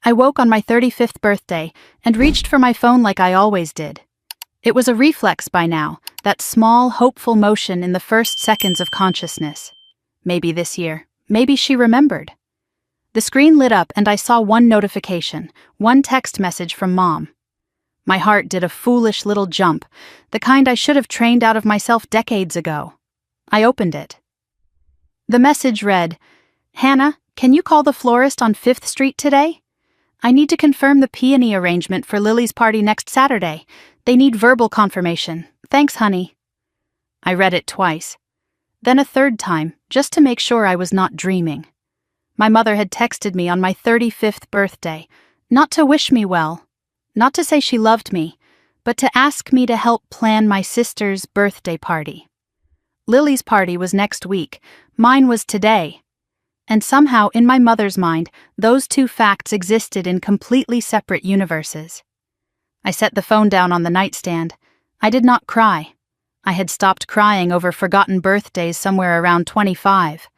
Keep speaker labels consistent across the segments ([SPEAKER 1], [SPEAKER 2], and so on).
[SPEAKER 1] I woke on my 35th birthday and reached for my phone like I always did. It was a reflex by now, that small, hopeful motion in the first seconds of consciousness. Maybe this year, maybe she remembered. The screen lit up and I saw one notification, one text message from Mom. My heart did a foolish little jump, the kind I should have trained out of myself decades ago. I opened it. The message read, "Hannah, can you call the florist on 5th Street today? I need to confirm the peony arrangement for Lily's party next Saturday. They need verbal confirmation. Thanks, honey." I read it twice. Then a third time, just to make sure I was not dreaming. My mother had texted me on my 35th birthday, not to wish me well, not to say she loved me, but to ask me to help plan my sister's birthday party. Lily's party was next week, mine was today. And somehow, in my mother's mind, those two facts existed in completely separate universes. I set the phone down on the nightstand. I did not cry. I had stopped crying over forgotten birthdays somewhere around 25.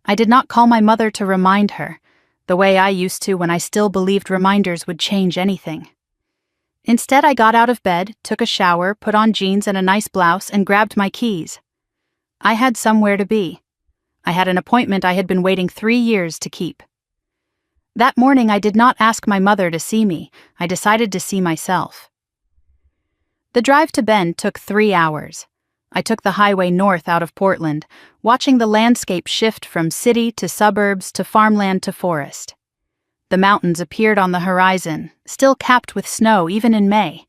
[SPEAKER 1] I did not call my mother to remind her, the way I used to when I still believed reminders would change anything. Instead, I got out of bed, took a shower, put on jeans and a nice blouse, and grabbed my keys. I had somewhere to be. I had an appointment I had been waiting 3 years to keep. That morning, I did not ask my mother to see me. I decided to see myself. The drive to Bend took 3 hours. I took the highway north out of Portland, watching the landscape shift from city to suburbs to farmland to forest. The mountains appeared on the horizon, still capped with snow even in May.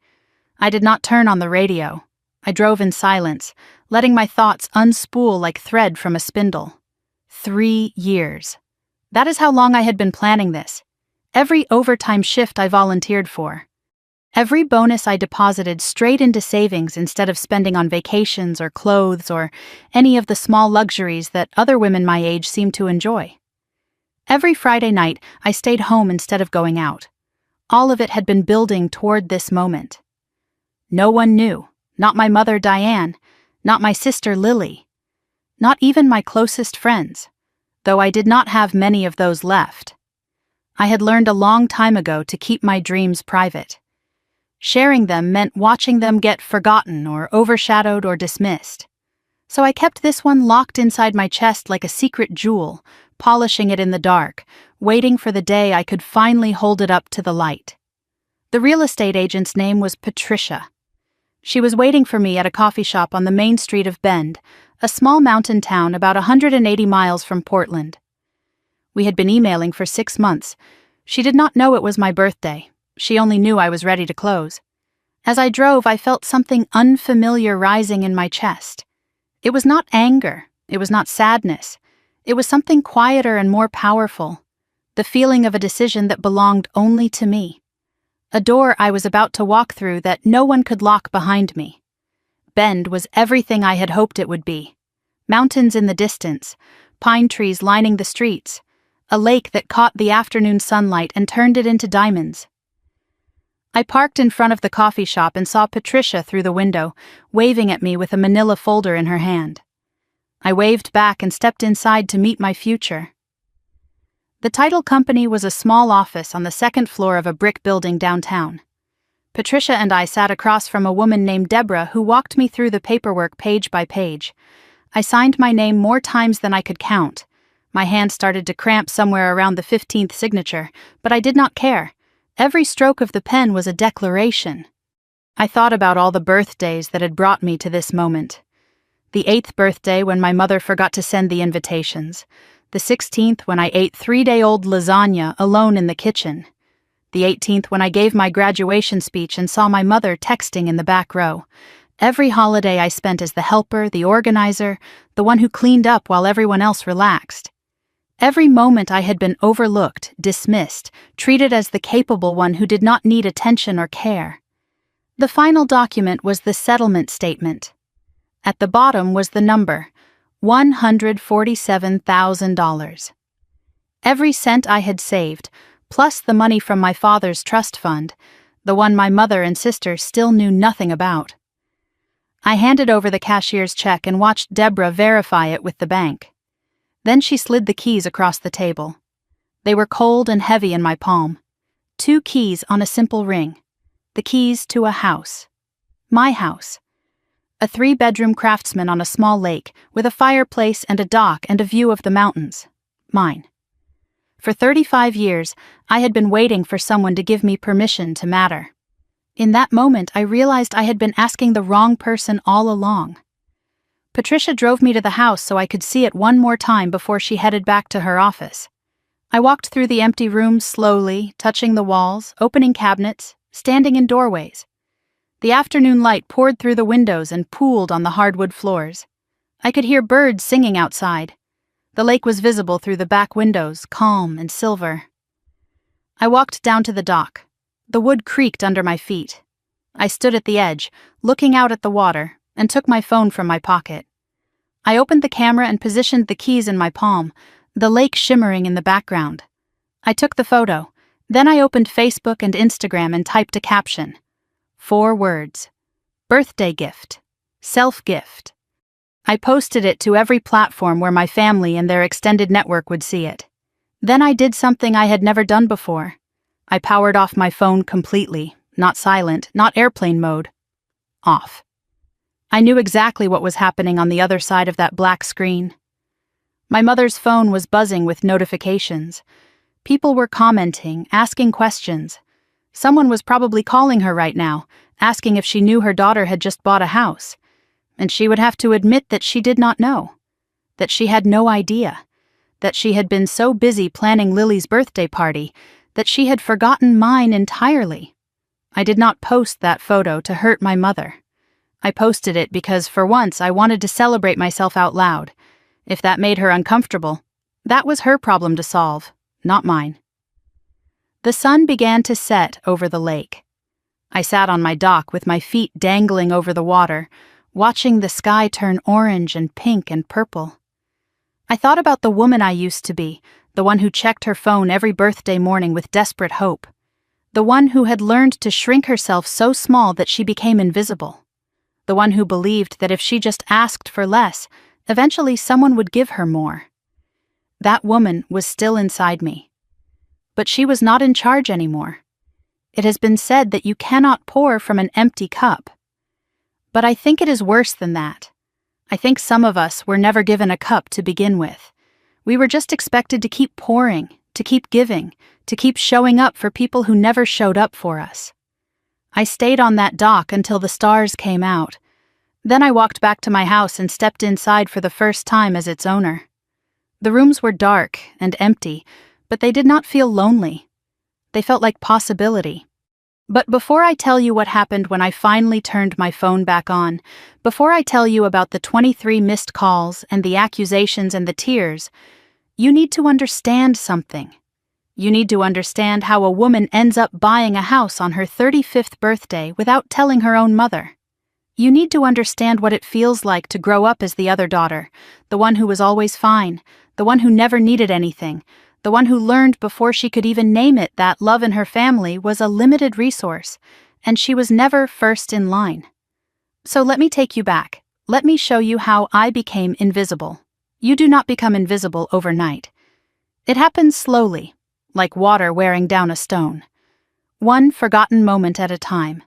[SPEAKER 1] I did not turn on the radio. I drove in silence, letting my thoughts unspool like thread from a spindle. 3 years. That is how long I had been planning this. Every overtime shift I volunteered for. Every bonus I deposited straight into savings instead of spending on vacations or clothes or any of the small luxuries that other women my age seemed to enjoy. Every Friday night, I stayed home instead of going out. All of it had been building toward this moment. No one knew, not my mother Diane, not my sister Lily, not even my closest friends, though I did not have many of those left. I had learned a long time ago to keep my dreams private. Sharing them meant watching them get forgotten or overshadowed or dismissed. So I kept this one locked inside my chest like a secret jewel, polishing it in the dark, waiting for the day I could finally hold it up to the light. The real estate agent's name was Patricia. She was waiting for me at a coffee shop on the main street of Bend, a small mountain town about 180 miles from Portland. We had been emailing for 6 months. She did not know it was my birthday. She only knew I was ready to close. As I drove, I felt something unfamiliar rising in my chest. It was not anger. It was not sadness. It was something quieter and more powerful. The feeling of a decision that belonged only to me. A door I was about to walk through that no one could lock behind me. Bend was everything I had hoped it would be. Mountains in the distance, pine trees lining the streets, a lake that caught the afternoon sunlight and turned it into diamonds. I parked in front of the coffee shop and saw Patricia through the window, waving at me with a manila folder in her hand. I waved back and stepped inside to meet my future. The title company was a small office on the 2nd floor of a brick building downtown. Patricia and I sat across from a woman named Deborah who walked me through the paperwork page by page. I signed my name more times than I could count. My hand started to cramp somewhere around the 15th signature, but I did not care. Every stroke of the pen was a declaration. I thought about all the birthdays that had brought me to this moment. The 8th birthday when my mother forgot to send the invitations. The 16th when I ate 3-day-old lasagna alone in the kitchen. The 18th when I gave my graduation speech and saw my mother texting in the back row. Every holiday I spent as the helper, the organizer, the one who cleaned up while everyone else relaxed. Every moment I had been overlooked, dismissed, treated as the capable one who did not need attention or care. The final document was the settlement statement. At the bottom was the number, $147,000. Every cent I had saved, plus the money from my father's trust fund, the one my mother and sister still knew nothing about. I handed over the cashier's check and watched Deborah verify it with the bank. Then she slid the keys across the table. They were cold and heavy in my palm. 2 keys on a simple ring. The keys to a house. My house. A 3-bedroom craftsman on a small lake, with a fireplace and a dock and a view of the mountains. Mine. For 35 years, I had been waiting for someone to give me permission to matter. In that moment, I realized I had been asking the wrong person all along. Patricia drove me to the house so I could see it one more time before she headed back to her office. I walked through the empty rooms slowly, touching the walls, opening cabinets, standing in doorways. The afternoon light poured through the windows and pooled on the hardwood floors. I could hear birds singing outside. The lake was visible through the back windows, calm and silver. I walked down to the dock. The wood creaked under my feet. I stood at the edge, looking out at the water, and took my phone from my pocket. I opened the camera and positioned the keys in my palm, the lake shimmering in the background. I took the photo. Then I opened Facebook and Instagram and typed a caption. 4 words. Birthday gift. Self-gift. I posted it to every platform where my family and their extended network would see it. Then I did something I had never done before. I powered off my phone completely, not silent, not airplane mode. Off. I knew exactly what was happening on the other side of that black screen. My mother's phone was buzzing with notifications. People were commenting, asking questions. Someone was probably calling her right now, asking if she knew her daughter had just bought a house. And she would have to admit that she did not know. That she had no idea. That she had been so busy planning Lily's birthday party that she had forgotten mine entirely. I did not post that photo to hurt my mother. I posted it because for once I wanted to celebrate myself out loud. If that made her uncomfortable, that was her problem to solve, not mine. The sun began to set over the lake. I sat on my dock with my feet dangling over the water, watching the sky turn orange and pink and purple. I thought about the woman I used to be, the one who checked her phone every birthday morning with desperate hope. The one who had learned to shrink herself so small that she became invisible. The one who believed that if she just asked for less, eventually someone would give her more. That woman was still inside me. But she was not in charge anymore. It has been said that you cannot pour from an empty cup. But I think it is worse than that. I think some of us were never given a cup to begin with. We were just expected to keep pouring, to keep giving, to keep showing up for people who never showed up for us. I stayed on that dock until the stars came out. Then I walked back to my house and stepped inside for the first time as its owner. The rooms were dark and empty, but they did not feel lonely. They felt like possibility. But before I tell you what happened when I finally turned my phone back on, before I tell you about the 23 missed calls and the accusations and the tears, you need to understand something. You need to understand how a woman ends up buying a house on her 35th birthday without telling her own mother. You need to understand what it feels like to grow up as the other daughter, the one who was always fine, the one who never needed anything, the one who learned before she could even name it that love in her family was a limited resource, and she was never first in line. So let me take you back. Let me show you how I became invisible. You do not become invisible overnight. It happens slowly, like water wearing down a stone. One forgotten moment at a time.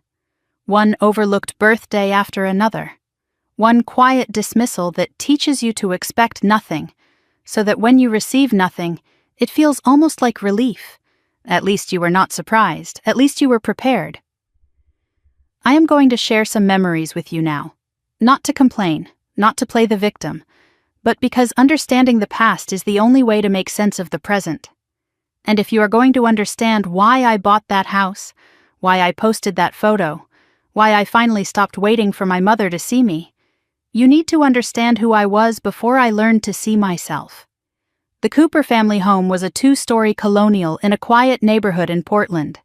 [SPEAKER 1] One overlooked birthday after another. One quiet dismissal that teaches you to expect nothing, so that when you receive nothing, it feels almost like relief. At least you were not surprised. At least you were prepared. I am going to share some memories with you now. Not to complain, not to play the victim, but because understanding the past is the only way to make sense of the present. And if you are going to understand why I bought that house, why I posted that photo, why I finally stopped waiting for my mother to see me, you need to understand who I was before I learned to see myself. The Cooper family home was a 2-story colonial in a quiet neighborhood in Portland.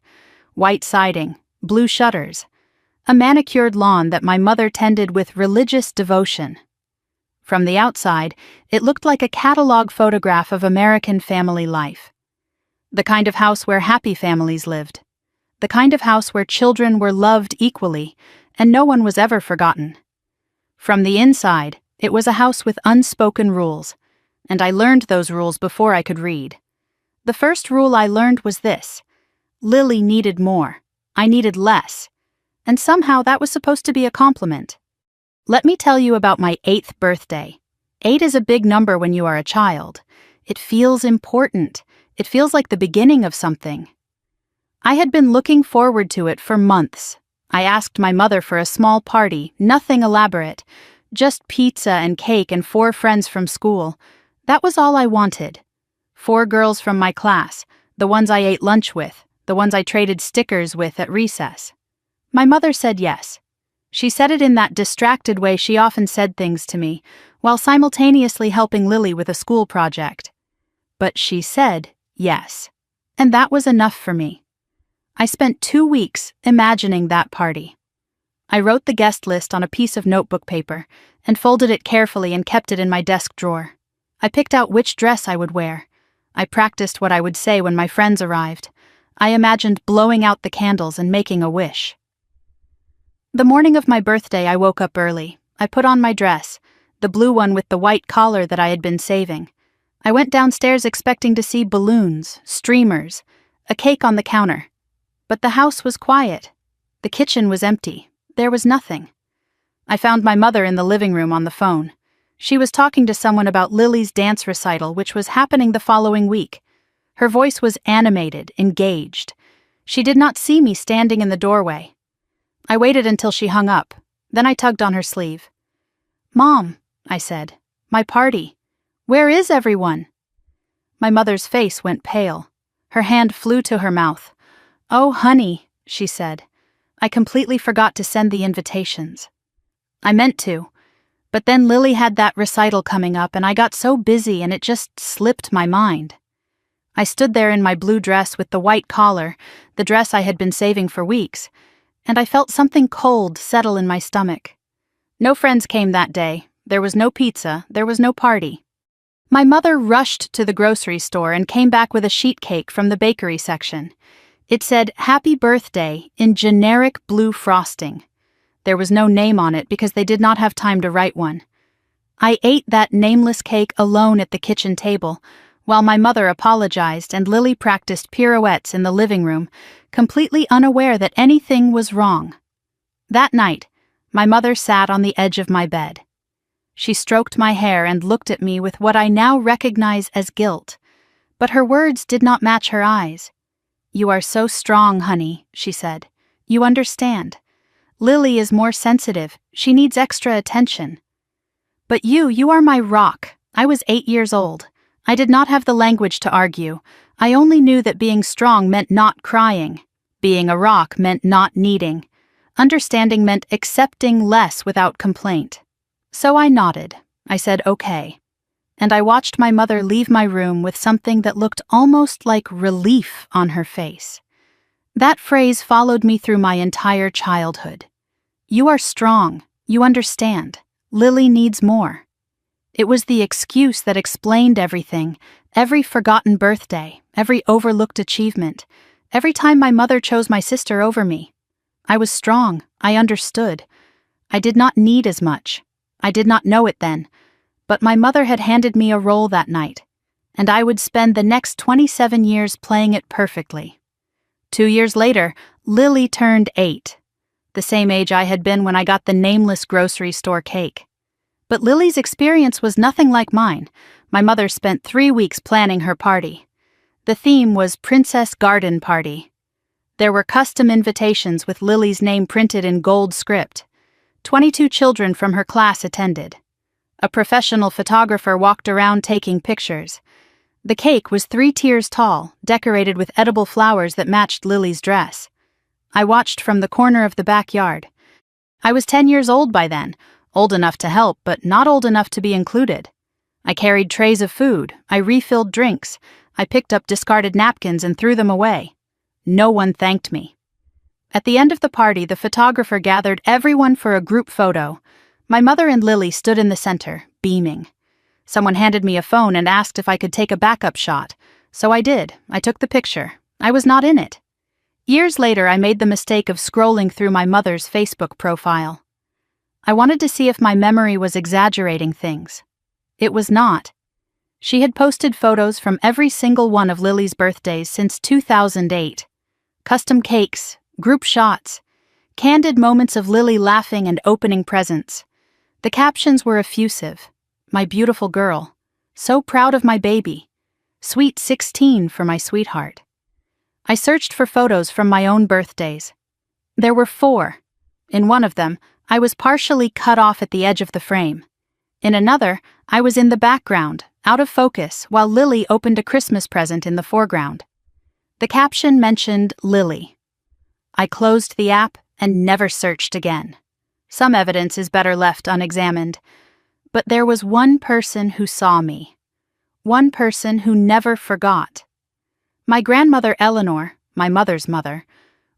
[SPEAKER 1] White siding, blue shutters, a manicured lawn that my mother tended with religious devotion. From the outside, it looked like a catalog photograph of American family life. The kind of house where happy families lived. The kind of house where children were loved equally, and no one was ever forgotten. From the inside, it was a house with unspoken rules, and I learned those rules before I could read. The first rule I learned was this: Lily needed more. I needed less. And somehow that was supposed to be a compliment. Let me tell you about my 8th birthday. 8 is a big number when you are a child. It feels important. It feels like the beginning of something. I had been looking forward to it for months. I asked my mother for a small party, nothing elaborate, just pizza and cake and 4 friends from school. That was all I wanted. 4 girls from my class, the ones I ate lunch with, the ones I traded stickers with at recess. My mother said yes. She said it in that distracted way she often said things to me, while simultaneously helping Lily with a school project. But she said yes. And that was enough for me. I spent 2 weeks imagining that party. I wrote the guest list on a piece of notebook paper and folded it carefully and kept it in my desk drawer. I picked out which dress I would wear. I practiced what I would say when my friends arrived. I imagined blowing out the candles and making a wish. The morning of my birthday, I woke up early. I put on my dress, the blue one with the white collar that I had been saving. I went downstairs expecting to see balloons, streamers, a cake on the counter. But the house was quiet. The kitchen was empty. There was nothing. I found my mother in the living room on the phone. She was talking to someone about Lily's dance recital, which was happening the following week. Her voice was animated, engaged. She did not see me standing in the doorway. I waited until she hung up. Then I tugged on her sleeve. "Mom," I said, "my party. Where is everyone?" My mother's face went pale. Her hand flew to her mouth. "Oh, honey," she said. "I completely forgot to send the invitations." I meant to, but then Lily had that recital coming up and I got so busy and it just slipped my mind. I stood there in my blue dress with the white collar, the dress I had been saving for weeks, and I felt something cold settle in my stomach. No friends came that day. There was no pizza. There was no party. My mother rushed to the grocery store and came back with a sheet cake from the bakery section. It said, "Happy Birthday," in generic blue frosting. There was no name on it because they did not have time to write one. I ate that nameless cake alone at the kitchen table, while my mother apologized and Lily practiced pirouettes in the living room, completely unaware that anything was wrong. That night, my mother sat on the edge of my bed. She stroked my hair and looked at me with what I now recognize as guilt, but her words did not match her eyes. "You are so strong, honey," she said. "You understand. Lily is more sensitive. She needs extra attention. But you are my rock." I was 8 years old. I did not have the language to argue. I only knew that being strong meant not crying. Being a rock meant not needing. Understanding meant accepting less without complaint. So I nodded. I said, "Okay." And I watched my mother leave my room with something that looked almost like relief on her face. That phrase followed me through my entire childhood. You are strong. You understand. Lily needs more. It was the excuse that explained everything, every forgotten birthday, every overlooked achievement, every time my mother chose my sister over me. I was strong. I understood. I did not need as much. I did not know it then, but my mother had handed me a role that night, and I would spend the next 27 years playing it perfectly. 2 years later, Lily turned 8, the same age I had been when I got the nameless grocery store cake. But Lily's experience was nothing like mine. My mother spent 3 weeks planning her party. The theme was Princess Garden Party. There were custom invitations with Lily's name printed in gold script. 22 children from her class attended. A professional photographer walked around taking pictures. The cake was 3 tiers tall, decorated with edible flowers that matched Lily's dress. I watched from the corner of the backyard. I was 10 years old by then, old enough to help, but not old enough to be included. I carried trays of food, I refilled drinks, I picked up discarded napkins and threw them away. No one thanked me. At the end of the party, the photographer gathered everyone for a group photo. My mother and Lily stood in the center, beaming. Someone handed me a phone and asked if I could take a backup shot, so I did. I took the picture. I was not in it. Years later, I made the mistake of scrolling through my mother's Facebook profile. I wanted to see if my memory was exaggerating things. It was not. She had posted photos from every single one of Lily's birthdays since 2008. custom cakes, group shots, candid moments of Lily laughing and opening presents. The captions were effusive. My beautiful girl. So proud of my baby. Sweet 16 for my sweetheart. I searched for photos from my own birthdays. There were 4. In one of them, I was partially cut off at the edge of the frame. In another, I was in the background, out of focus, while Lily opened a Christmas present in the foreground. The caption mentioned Lily. I closed the app and never searched again. Some evidence is better left unexamined. But there was one person who saw me. One person who never forgot. My grandmother Eleanor, my mother's mother,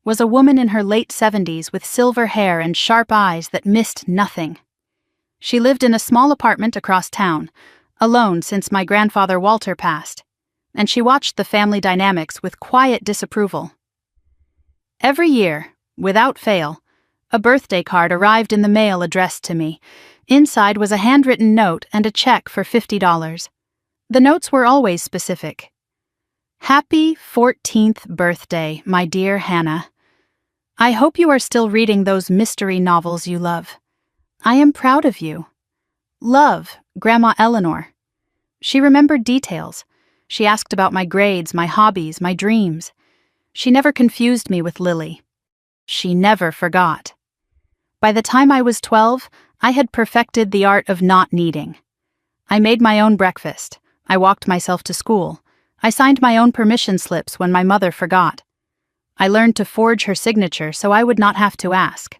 [SPEAKER 1] was a woman in her late 70s with silver hair and sharp eyes that missed nothing. She lived in a small apartment across town, alone since my grandfather Walter passed, and she watched the family dynamics with quiet disapproval. Every year, without fail, a birthday card arrived in the mail addressed to me. Inside was a handwritten note and a check for $50. The notes were always specific. Happy 14th birthday, my dear Hannah. I hope you are still reading those mystery novels you love. I am proud of you. Love, Grandma Eleanor. She remembered details. She asked about my grades, my hobbies, my dreams. She never confused me with Lily. She never forgot. By the time I was 12, I had perfected the art of not needing. I made my own breakfast. I walked myself to school. I signed my own permission slips when my mother forgot. I learned to forge her signature so I would not have to ask.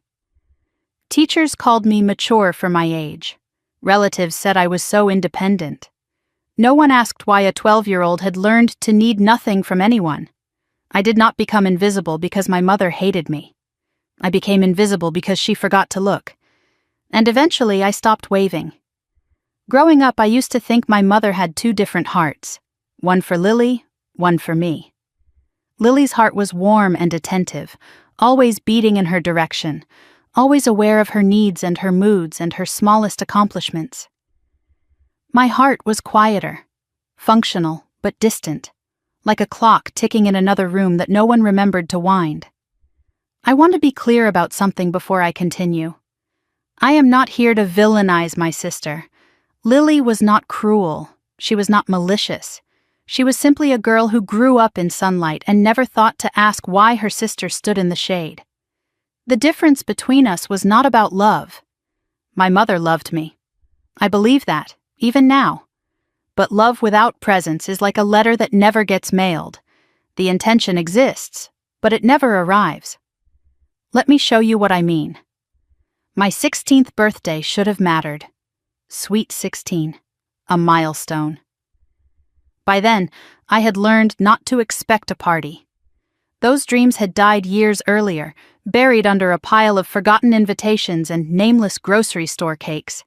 [SPEAKER 1] Teachers called me mature for my age. Relatives said I was so independent. No one asked why a 12-year-old had learned to need nothing from anyone. I did not become invisible because my mother hated me. I became invisible because she forgot to look. And eventually I stopped waving. Growing up, I used to think my mother had 2 different hearts, one for Lily, one for me. Lily's heart was warm and attentive, always beating in her direction, always aware of her needs and her moods and her smallest accomplishments. My heart was quieter, functional but distant, like a clock ticking in another room that no one remembered to wind. I want to be clear about something before I continue. I am not here to villainize my sister. Lily was not cruel. She was not malicious. She was simply a girl who grew up in sunlight and never thought to ask why her sister stood in the shade. The difference between us was not about love. My mother loved me. I believe that, even now. But love without presence is like a letter that never gets mailed. The intention exists, but it never arrives. Let me show you what I mean. My 16th birthday should have mattered. Sweet 16, a milestone. By then, I had learned not to expect a party. Those dreams had died years earlier, buried under a pile of forgotten invitations and nameless grocery store cakes.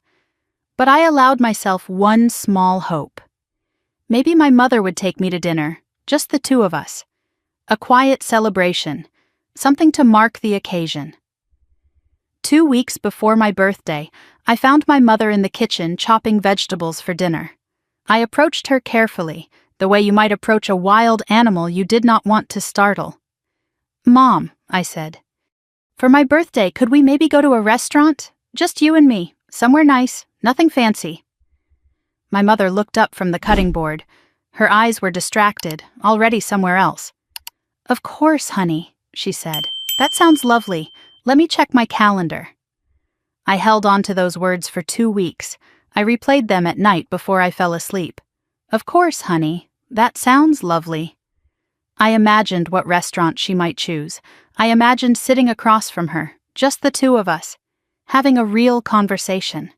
[SPEAKER 1] But I allowed myself one small hope. Maybe my mother would take me to dinner, just the 2 of us. A quiet celebration, something to mark the occasion. 2 weeks before my birthday, I found my mother in the kitchen chopping vegetables for dinner. I approached her carefully, the way you might approach a wild animal you did not want to startle. "Mom," I said, "for my birthday, could we maybe go to a restaurant? Just you and me, somewhere nice, nothing fancy." My mother looked up from the cutting board. Her eyes were distracted, already somewhere else. "Of course, honey," she said. "That sounds lovely. Let me check my calendar." I held on to those words for 2 weeks. I replayed them at night before I fell asleep. "Of course, honey. That sounds lovely." I imagined what restaurant she might choose. I imagined sitting across from her, just the 2 of us, having a real conversation.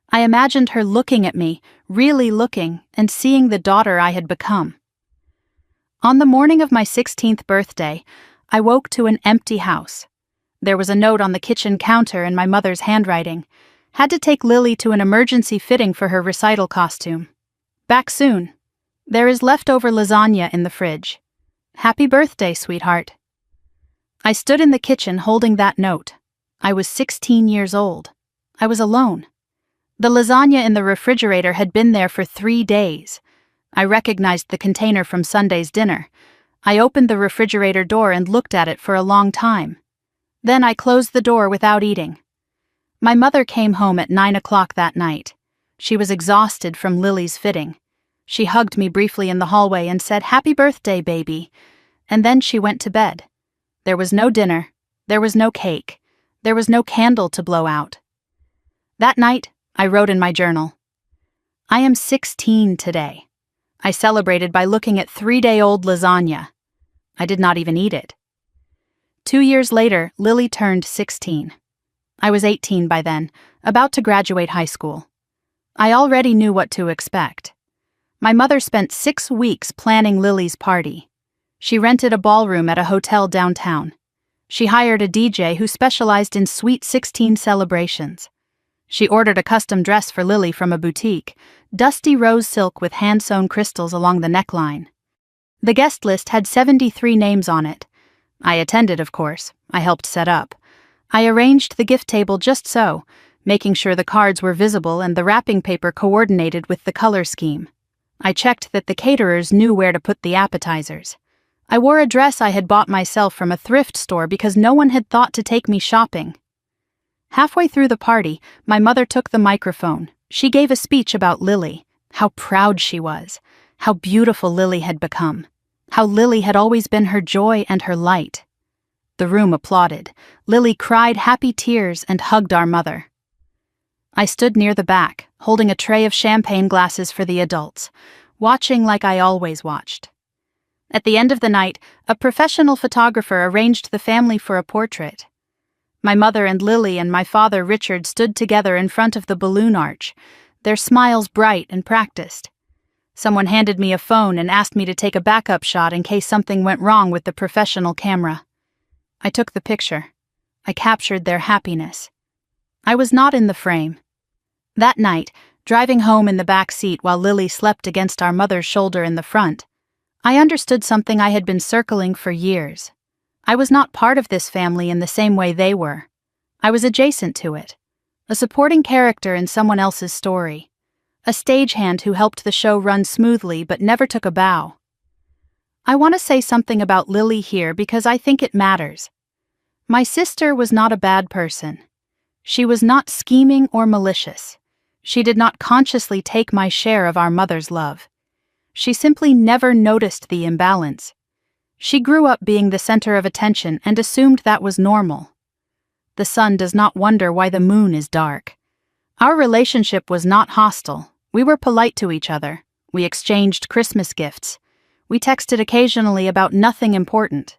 [SPEAKER 1] I imagined her looking at me, really looking, and seeing the daughter I had become. On the morning of my 16th birthday, I woke to an empty house. There was a note on the kitchen counter in my mother's handwriting. Had to take Lily to an emergency fitting for her recital costume. Back soon. There is leftover lasagna in the fridge. Happy birthday, sweetheart. I stood in the kitchen holding that note. I was 16 years old. I was alone. The lasagna in the refrigerator had been there for 3 days. I recognized the container from Sunday's dinner. I opened the refrigerator door and looked at it for a long time. Then I closed the door without eating. My mother came home at 9 o'clock that night. She was exhausted from Lily's fitting. She hugged me briefly in the hallway and said, "Happy birthday, baby." And then she went to bed. There was no dinner. There was no cake. There was no candle to blow out. That night, I wrote in my journal, "I am 16 today." I celebrated by looking at 3-day-old lasagna. I did not even eat it. 2 years later, Lily turned 16. I was 18 by then, about to graduate high school. I already knew what to expect. My mother spent 6 weeks planning Lily's party. She rented a ballroom at a hotel downtown. She hired a DJ who specialized in Sweet 16 celebrations. She ordered a custom dress for Lily from a boutique, dusty rose silk with hand-sewn crystals along the neckline. The guest list had 73 names on it. I attended, of course. I helped set up. I arranged the gift table just so, making sure the cards were visible and the wrapping paper coordinated with the color scheme. I checked that the caterers knew where to put the appetizers. I wore a dress I had bought myself from a thrift store because no one had thought to take me shopping. Halfway through the party, my mother took the microphone. She gave a speech about Lily, how proud she was, how beautiful Lily had become, how Lily had always been her joy and her light. The room applauded. Lily cried happy tears and hugged our mother. I stood near the back, holding a tray of champagne glasses for the adults, watching like I always watched. At the end of the night, a professional photographer arranged the family for a portrait. My mother and Lily and my father Richard stood together in front of the balloon arch, their smiles bright and practiced. Someone handed me a phone and asked me to take a backup shot in case something went wrong with the professional camera. I took the picture. I captured their happiness. I was not in the frame. That night, driving home in the back seat while Lily slept against our mother's shoulder in the front, I understood something I had been circling for years. I was not part of this family in the same way they were. I was adjacent to it, a supporting character in someone else's story, a stagehand who helped the show run smoothly but never took a bow. I want to say something about Lily here because I think it matters. My sister was not a bad person. She was not scheming or malicious. She did not consciously take my share of our mother's love. She simply never noticed the imbalance. She grew up being the center of attention and assumed that was normal. The sun does not wonder why the moon is dark. Our relationship was not hostile. We were polite to each other. We exchanged Christmas gifts. We texted occasionally about nothing important.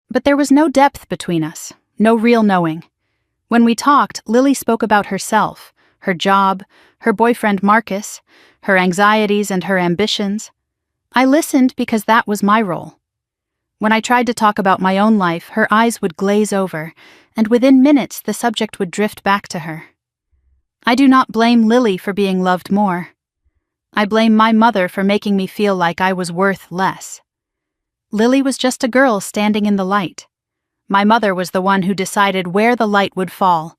[SPEAKER 1] But there was no depth between us, no real knowing. When we talked, Lily spoke about herself, her job, her boyfriend Marcus, her anxieties and her ambitions. I listened because that was my role. When I tried to talk about my own life, her eyes would glaze over, and within minutes the subject would drift back to her. I do not blame Lily for being loved more. I blame my mother for making me feel like I was worth less. Lily was just a girl standing in the light. My mother was the one who decided where the light would fall.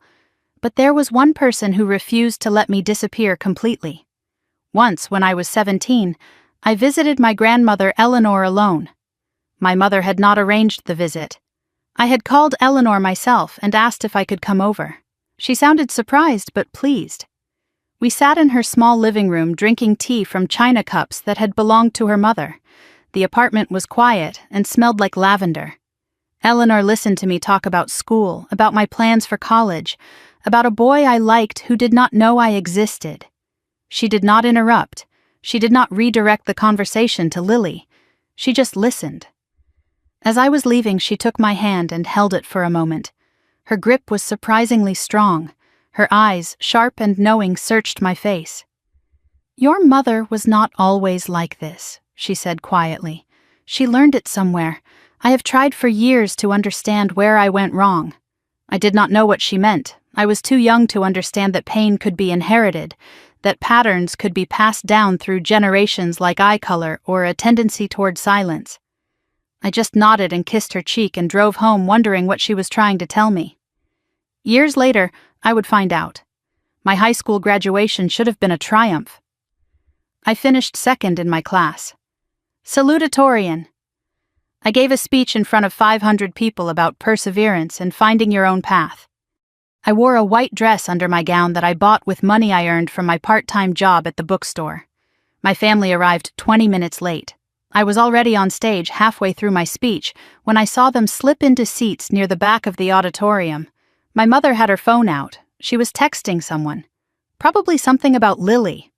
[SPEAKER 1] But there was one person who refused to let me disappear completely. Once, when I was 17, I visited my grandmother Eleanor alone. My mother had not arranged the visit. I had called Eleanor myself and asked if I could come over. She sounded surprised but pleased. We sat in her small living room drinking tea from china cups that had belonged to her mother. The apartment was quiet and smelled like lavender. Eleanor listened to me talk about school, about my plans for college, about a boy I liked who did not know I existed. She did not interrupt. She did not redirect the conversation to Lily. She just listened. As I was leaving, she took my hand and held it for a moment. Her grip was surprisingly strong. Her eyes, sharp and knowing, searched my face. "Your mother was not always like this," she said quietly. "She learned it somewhere. I have tried for years to understand where I went wrong." I did not know what she meant. I was too young to understand that pain could be inherited, that patterns could be passed down through generations like eye color or a tendency toward silence. I just nodded and kissed her cheek and drove home wondering what she was trying to tell me. Years later, I would find out. My high school graduation should have been a triumph. I finished second in my class. Salutatorian. I gave a speech in front of 500 people about perseverance and finding your own path. I wore a white dress under my gown that I bought with money I earned from my part-time job at the bookstore. My family arrived 20 minutes late. I was already on stage halfway through my speech when I saw them slip into seats near the back of the auditorium. My mother had her phone out. She was texting someone. Probably something about Lily.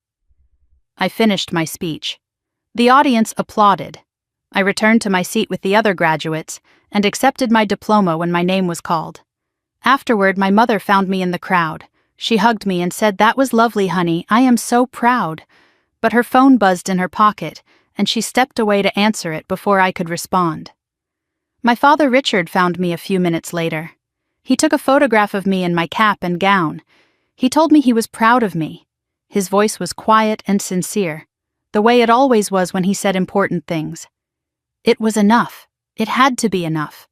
[SPEAKER 1] I finished my speech. The audience applauded. I returned to my seat with the other graduates and accepted my diploma when my name was called. Afterward, my mother found me in the crowd. She hugged me and said, "That was lovely, honey. I am so proud." But her phone buzzed in her pocket, and she stepped away to answer it before I could respond. My father Richard found me a few minutes later. He took a photograph of me in my cap and gown. He told me he was proud of me. His voice was quiet and sincere, the way it always was when he said important things. It was enough. It had to be enough.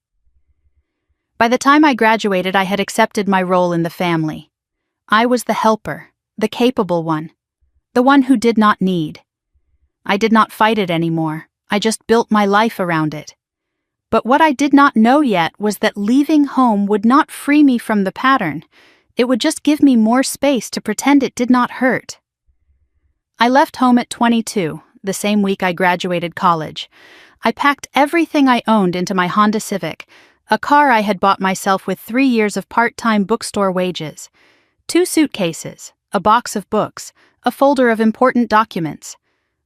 [SPEAKER 1] By the time I graduated, I had accepted my role in the family. I was the helper, the capable one, the one who did not need. I did not fight it anymore. I just built my life around it. But what I did not know yet was that leaving home would not free me from the pattern. It would just give me more space to pretend it did not hurt. I left home at 22, the same week I graduated college. I packed everything I owned into my Honda Civic, a car I had bought myself with 3 years of part-time bookstore wages, 2 suitcases, a box of books, a folder of important documents.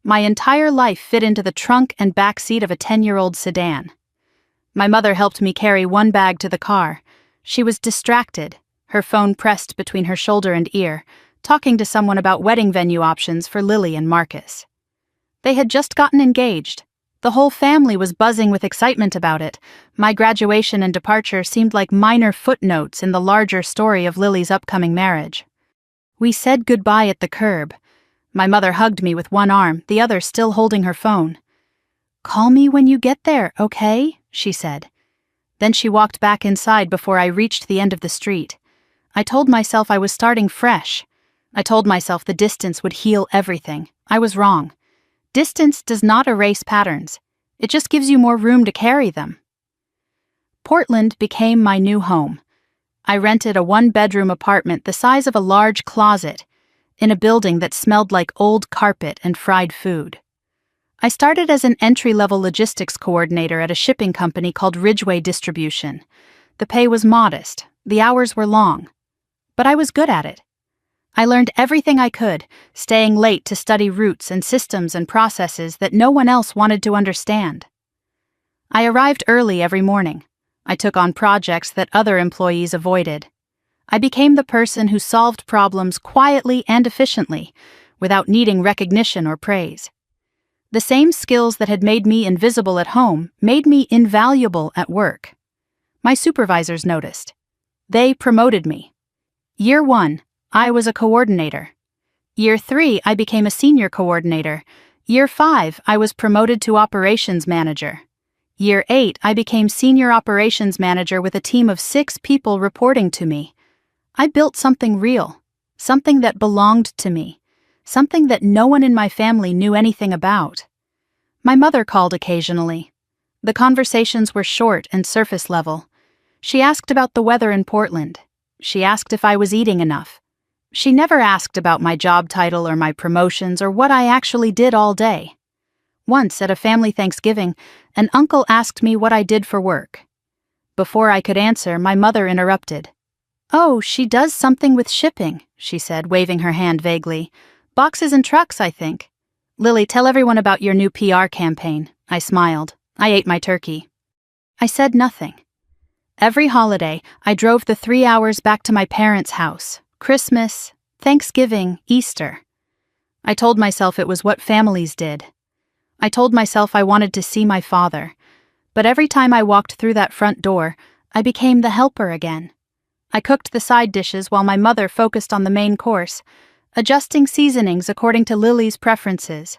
[SPEAKER 1] My entire life fit into the trunk and back seat of a 10-year-old sedan. My mother helped me carry one bag to the car. She was distracted, her phone pressed between her shoulder and ear, talking to someone about wedding venue options for Lily and Marcus. They had just gotten engaged. The whole family was buzzing with excitement about it. My graduation and departure seemed like minor footnotes in the larger story of Lily's upcoming marriage. We said goodbye at the curb. My mother hugged me with one arm, the other still holding her phone. "Call me when you get there, okay?" she said. Then she walked back inside before I reached the end of the street. I told myself I was starting fresh. I told myself the distance would heal everything. I was wrong. Distance does not erase patterns. It just gives you more room to carry them. Portland became my new home. I rented a 1-bedroom apartment the size of a large closet in a building that smelled like old carpet and fried food. I started as an entry-level logistics coordinator at a shipping company called Ridgeway Distribution. The pay was modest, the hours were long, but I was good at it. I learned everything I could, staying late to study routes and systems and processes that no one else wanted to understand. I arrived early every morning. I took on projects that other employees avoided. I became the person who solved problems quietly and efficiently, without needing recognition or praise. The same skills that had made me invisible at home made me invaluable at work. My supervisors noticed. They promoted me. Year 1, I was a coordinator. Year 3, I became a senior coordinator. Year 5, I was promoted to operations manager. Year 8, I became senior operations manager with a team of 6 people reporting to me. I built something real, something that belonged to me, something that no one in my family knew anything about. My mother called occasionally. The conversations were short and surface level. She asked about the weather in Portland. She asked if I was eating enough. She never asked about my job title or my promotions or what I actually did all day. Once, at a family Thanksgiving, an uncle asked me what I did for work. Before I could answer, my mother interrupted. "Oh, she does something with shipping," she said, waving her hand vaguely. "Boxes and trucks, I think." "Lily, tell everyone about your new PR campaign." I smiled. I ate my turkey. I said nothing. Every holiday, I drove the 3 hours back to my parents' house. Christmas, Thanksgiving, Easter. I told myself it was what families did. I told myself I wanted to see my father. But every time I walked through that front door, I became the helper again. I cooked the side dishes while my mother focused on the main course, adjusting seasonings according to Lily's preferences.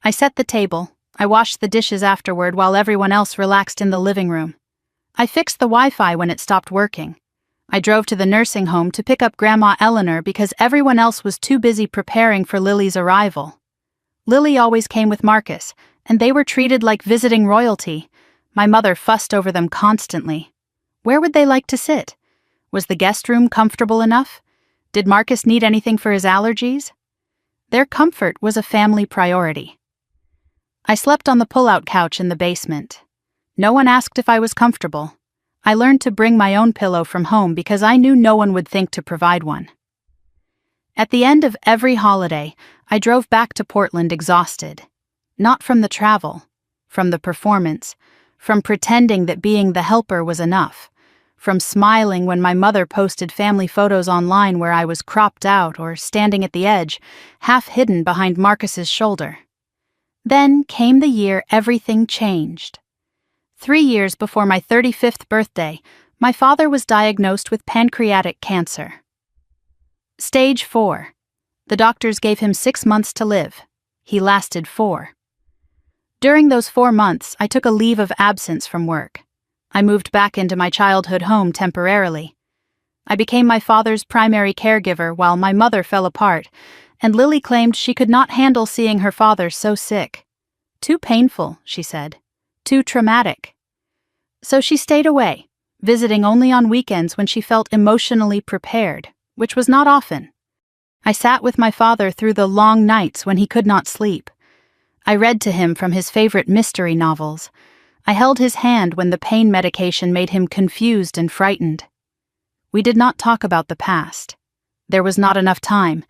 [SPEAKER 1] I set the table. I washed the dishes afterward while everyone else relaxed in the living room. I fixed the Wi-Fi when it stopped working. I drove to the nursing home to pick up Grandma Eleanor because everyone else was too busy preparing for Lily's arrival. Lily always came with Marcus, and they were treated like visiting royalty. My mother fussed over them constantly. Where would they like to sit? Was the guest room comfortable enough? Did Marcus need anything for his allergies? Their comfort was a family priority. I slept on the pull-out couch in the basement. No one asked if I was comfortable. I learned to bring my own pillow from home because I knew no one would think to provide one. At the end of every holiday, I drove back to Portland exhausted. Not from the travel, from the performance, from pretending that being the helper was enough, from smiling when my mother posted family photos online where I was cropped out or standing at the edge, half hidden behind Marcus's shoulder. Then came the year everything changed. 3 years before my 35th birthday, my father was diagnosed with pancreatic cancer. Stage 4. The doctors gave him 6 months to live. He lasted 4. During those 4 months, I took a leave of absence from work. I moved back into my childhood home temporarily. I became my father's primary caregiver while my mother fell apart, and Lily claimed she could not handle seeing her father so sick. Too painful, she said. Too traumatic. So she stayed away, visiting only on weekends when she felt emotionally prepared, which was not often. I sat with my father through the long nights when he could not sleep. I read to him from his favorite mystery novels. I held his hand when the pain medication made him confused and frightened. We did not talk about the past. There was not enough time,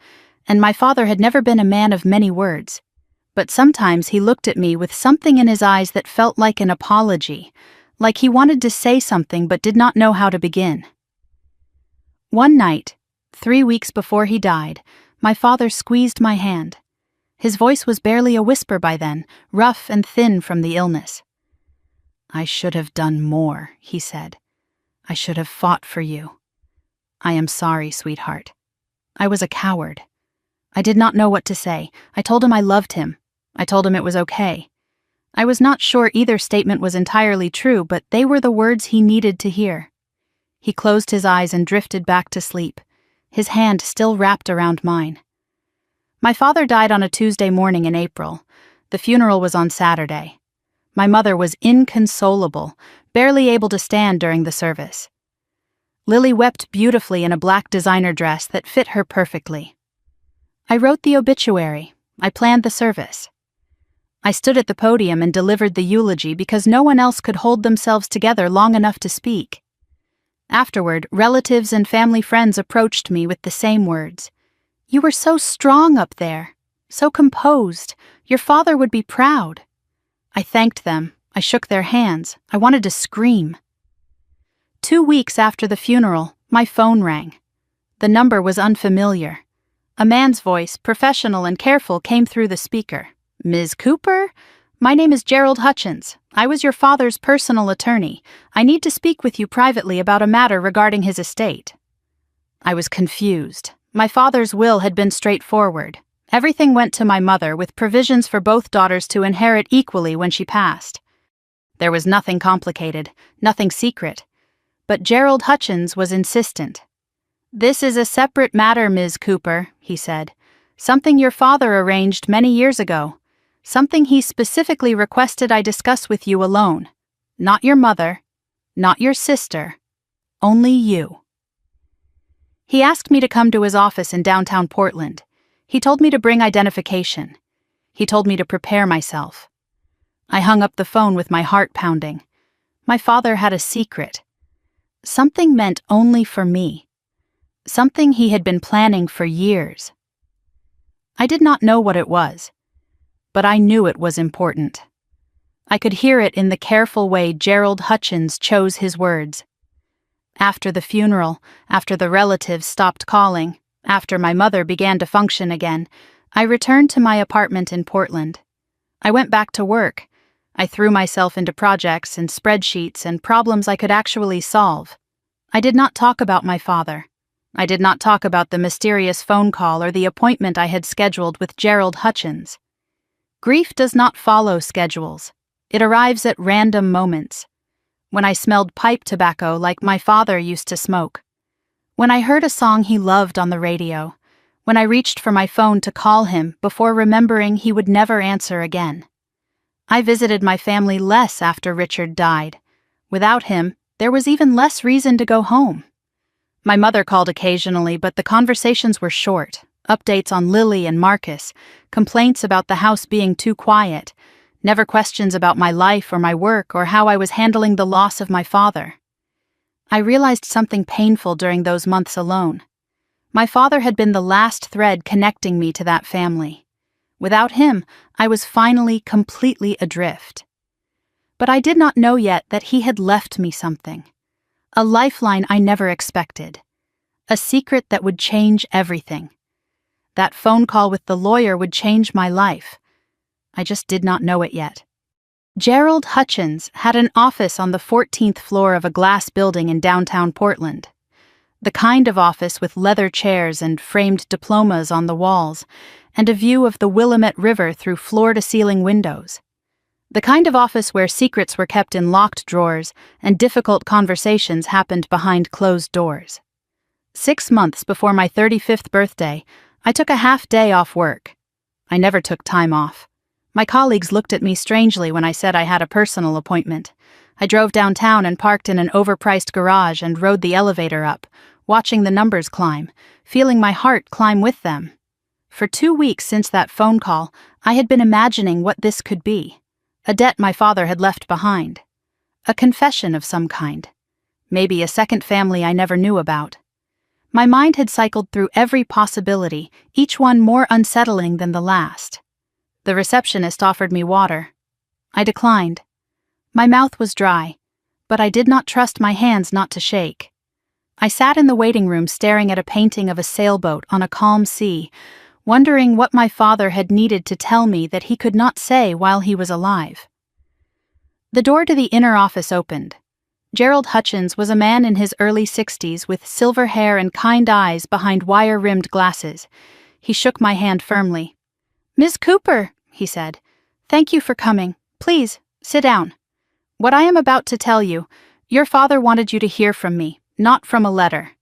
[SPEAKER 1] and my father had never been a man of many words. But sometimes he looked at me with something in his eyes that felt like an apology, like he wanted to say something but did not know how to begin. One night, 3 weeks before he died, my father squeezed my hand. His voice was barely a whisper by then, rough and thin from the illness. "I should have done more," he said. "I should have fought for you. I am sorry, sweetheart. I was a coward. I did not know what to say. I told him I loved him. I told him it was okay. I was not sure either statement was entirely true, but they were the words he needed to hear." He closed his eyes and drifted back to sleep, his hand still wrapped around mine. My father died on a Tuesday morning in April. The funeral was on Saturday. My mother was inconsolable, barely able to stand during the service. Lily wept beautifully in a black designer dress that fit her perfectly. I wrote the obituary. I planned the service. I stood at the podium and delivered the eulogy because no one else could hold themselves together long enough to speak. Afterward, relatives and family friends approached me with the same words. "You were so strong up there, so composed. Your father would be proud." I thanked them. I shook their hands. I wanted to scream. 2 weeks after the funeral, my phone rang. The number was unfamiliar. A man's voice, professional and careful, came through the speaker. "Ms. Cooper? My name is Gerald Hutchins. I was your father's personal attorney. I need to speak with you privately about a matter regarding his estate." I was confused. My father's will had been straightforward. Everything went to my mother, with provisions for both daughters to inherit equally when she passed. There was nothing complicated, nothing secret. But Gerald Hutchins was insistent. "This is a separate matter, Ms. Cooper," he said. "Something your father arranged many years ago. Something he specifically requested I discuss with you alone. Not your mother, not your sister, only you." He asked me to come to his office in downtown Portland. He told me to bring identification. He told me to prepare myself. I hung up the phone with my heart pounding. My father had a secret. Something meant only for me. Something he had been planning for years. I did not know what it was, but I knew it was important. I could hear it in the careful way Gerald Hutchins chose his words. After the funeral, after the relatives stopped calling, after my mother began to function again, I returned to my apartment in Portland. I went back to work. I threw myself into projects and spreadsheets and problems I could actually solve. I did not talk about my father. I did not talk about the mysterious phone call or the appointment I had scheduled with Gerald Hutchins. Grief does not follow schedules. It arrives at random moments. When I smelled pipe tobacco like my father used to smoke. When I heard a song he loved on the radio. When I reached for my phone to call him before remembering he would never answer again. I visited my family less after Richard died. Without him, there was even less reason to go home. My mother called occasionally, but the conversations were short. Updates on Lily and Marcus, complaints about the house being too quiet, never questions about my life or my work or how I was handling the loss of my father. I realized something painful during those months alone. My father had been the last thread connecting me to that family. Without him, I was finally completely adrift. But I did not know yet that he had left me something. A lifeline I never expected. A secret that would change everything. That phone call with the lawyer would change my life. I just did not know it yet. Gerald Hutchins had an office on the 14th floor of a glass building in downtown Portland. The kind of office with leather chairs and framed diplomas on the walls, and a view of the Willamette River through floor-to-ceiling windows. The kind of office where secrets were kept in locked drawers and difficult conversations happened behind closed doors. 6 months before my 35th birthday, I took a half day off work. I never took time off. My colleagues looked at me strangely when I said I had a personal appointment. I drove downtown and parked in an overpriced garage and rode the elevator up, watching the numbers climb, feeling my heart climb with them. For 2 weeks since that phone call, I had been imagining what this could be. A debt my father had left behind. A confession of some kind. Maybe a second family I never knew about. My mind had cycled through every possibility, each one more unsettling than the last. The receptionist offered me water. I declined. My mouth was dry, but I did not trust my hands not to shake. I sat in the waiting room staring at a painting of a sailboat on a calm sea, wondering what my father had needed to tell me that he could not say while he was alive. The door to the inner office opened. Gerald Hutchins was a man in his early 60s with silver hair and kind eyes behind wire-rimmed glasses. He shook my hand firmly. "Ms. Cooper," he said, "thank you for coming. Please, sit down. What I am about to tell you, your father wanted you to hear from me, not from a letter."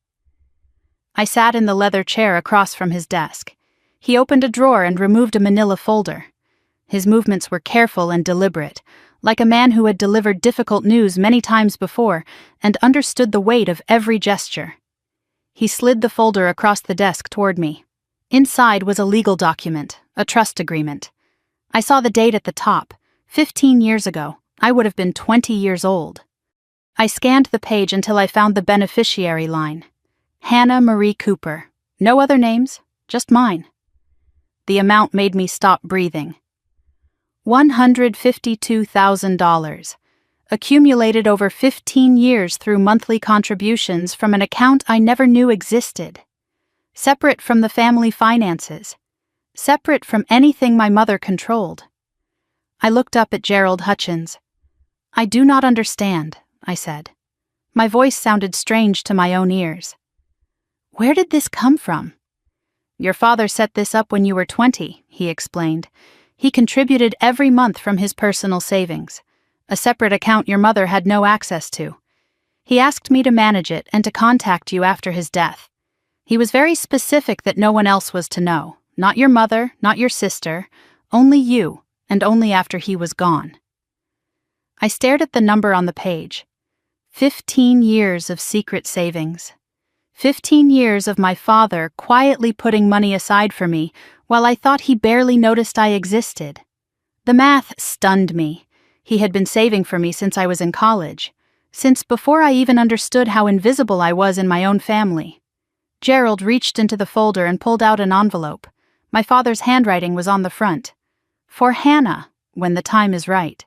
[SPEAKER 1] I sat in the leather chair across from his desk. He opened a drawer and removed a manila folder. His movements were careful and deliberate, like a man who had delivered difficult news many times before and understood the weight of every gesture. He slid the folder across the desk toward me. Inside was a legal document, a trust agreement. I saw the date at the top. 15 years ago, I would have been 20 years old. I scanned the page until I found the beneficiary line. Hannah Marie Cooper. No other names, just mine. The amount made me stop breathing. $152,000, accumulated over 15 years through monthly contributions from an account I never knew existed. Separate from the family finances. Separate from anything my mother controlled. I looked up at Gerald Hutchins. "I do not understand," I said. My voice sounded strange to my own ears. "Where did this come from?" "Your father set this up when you were 20, he explained. He contributed every month from his personal savings, a separate account your mother had no access to. He asked me to manage it and to contact you after his death. He was very specific that no one else was to know, not your mother, not your sister, only you, and only after he was gone." I stared at the number on the page. 15 years of secret savings. 15 years of my father quietly putting money aside for me while I thought he barely noticed I existed. The math stunned me. He had been saving for me since I was in college, since before I even understood how invisible I was in my own family. Gerald reached into the folder and pulled out an envelope. My father's handwriting was on the front. "For Hannah, when the time is right."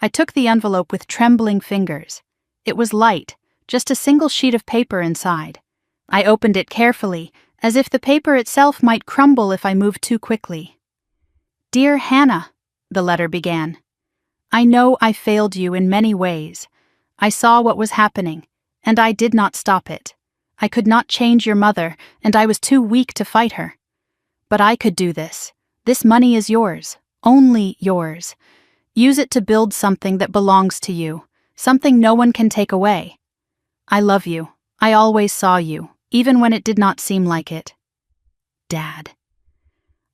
[SPEAKER 1] I took the envelope with trembling fingers. It was light, just a single sheet of paper inside. I opened it carefully, as if the paper itself might crumble if I moved too quickly. "Dear Hannah," the letter began. "I know I failed you in many ways. I saw what was happening, and I did not stop it. I could not change your mother, and I was too weak to fight her. But I could do this. This money is yours, only yours. Use it to build something that belongs to you, something no one can take away. I love you. I always saw you, even when it did not seem like it. Dad."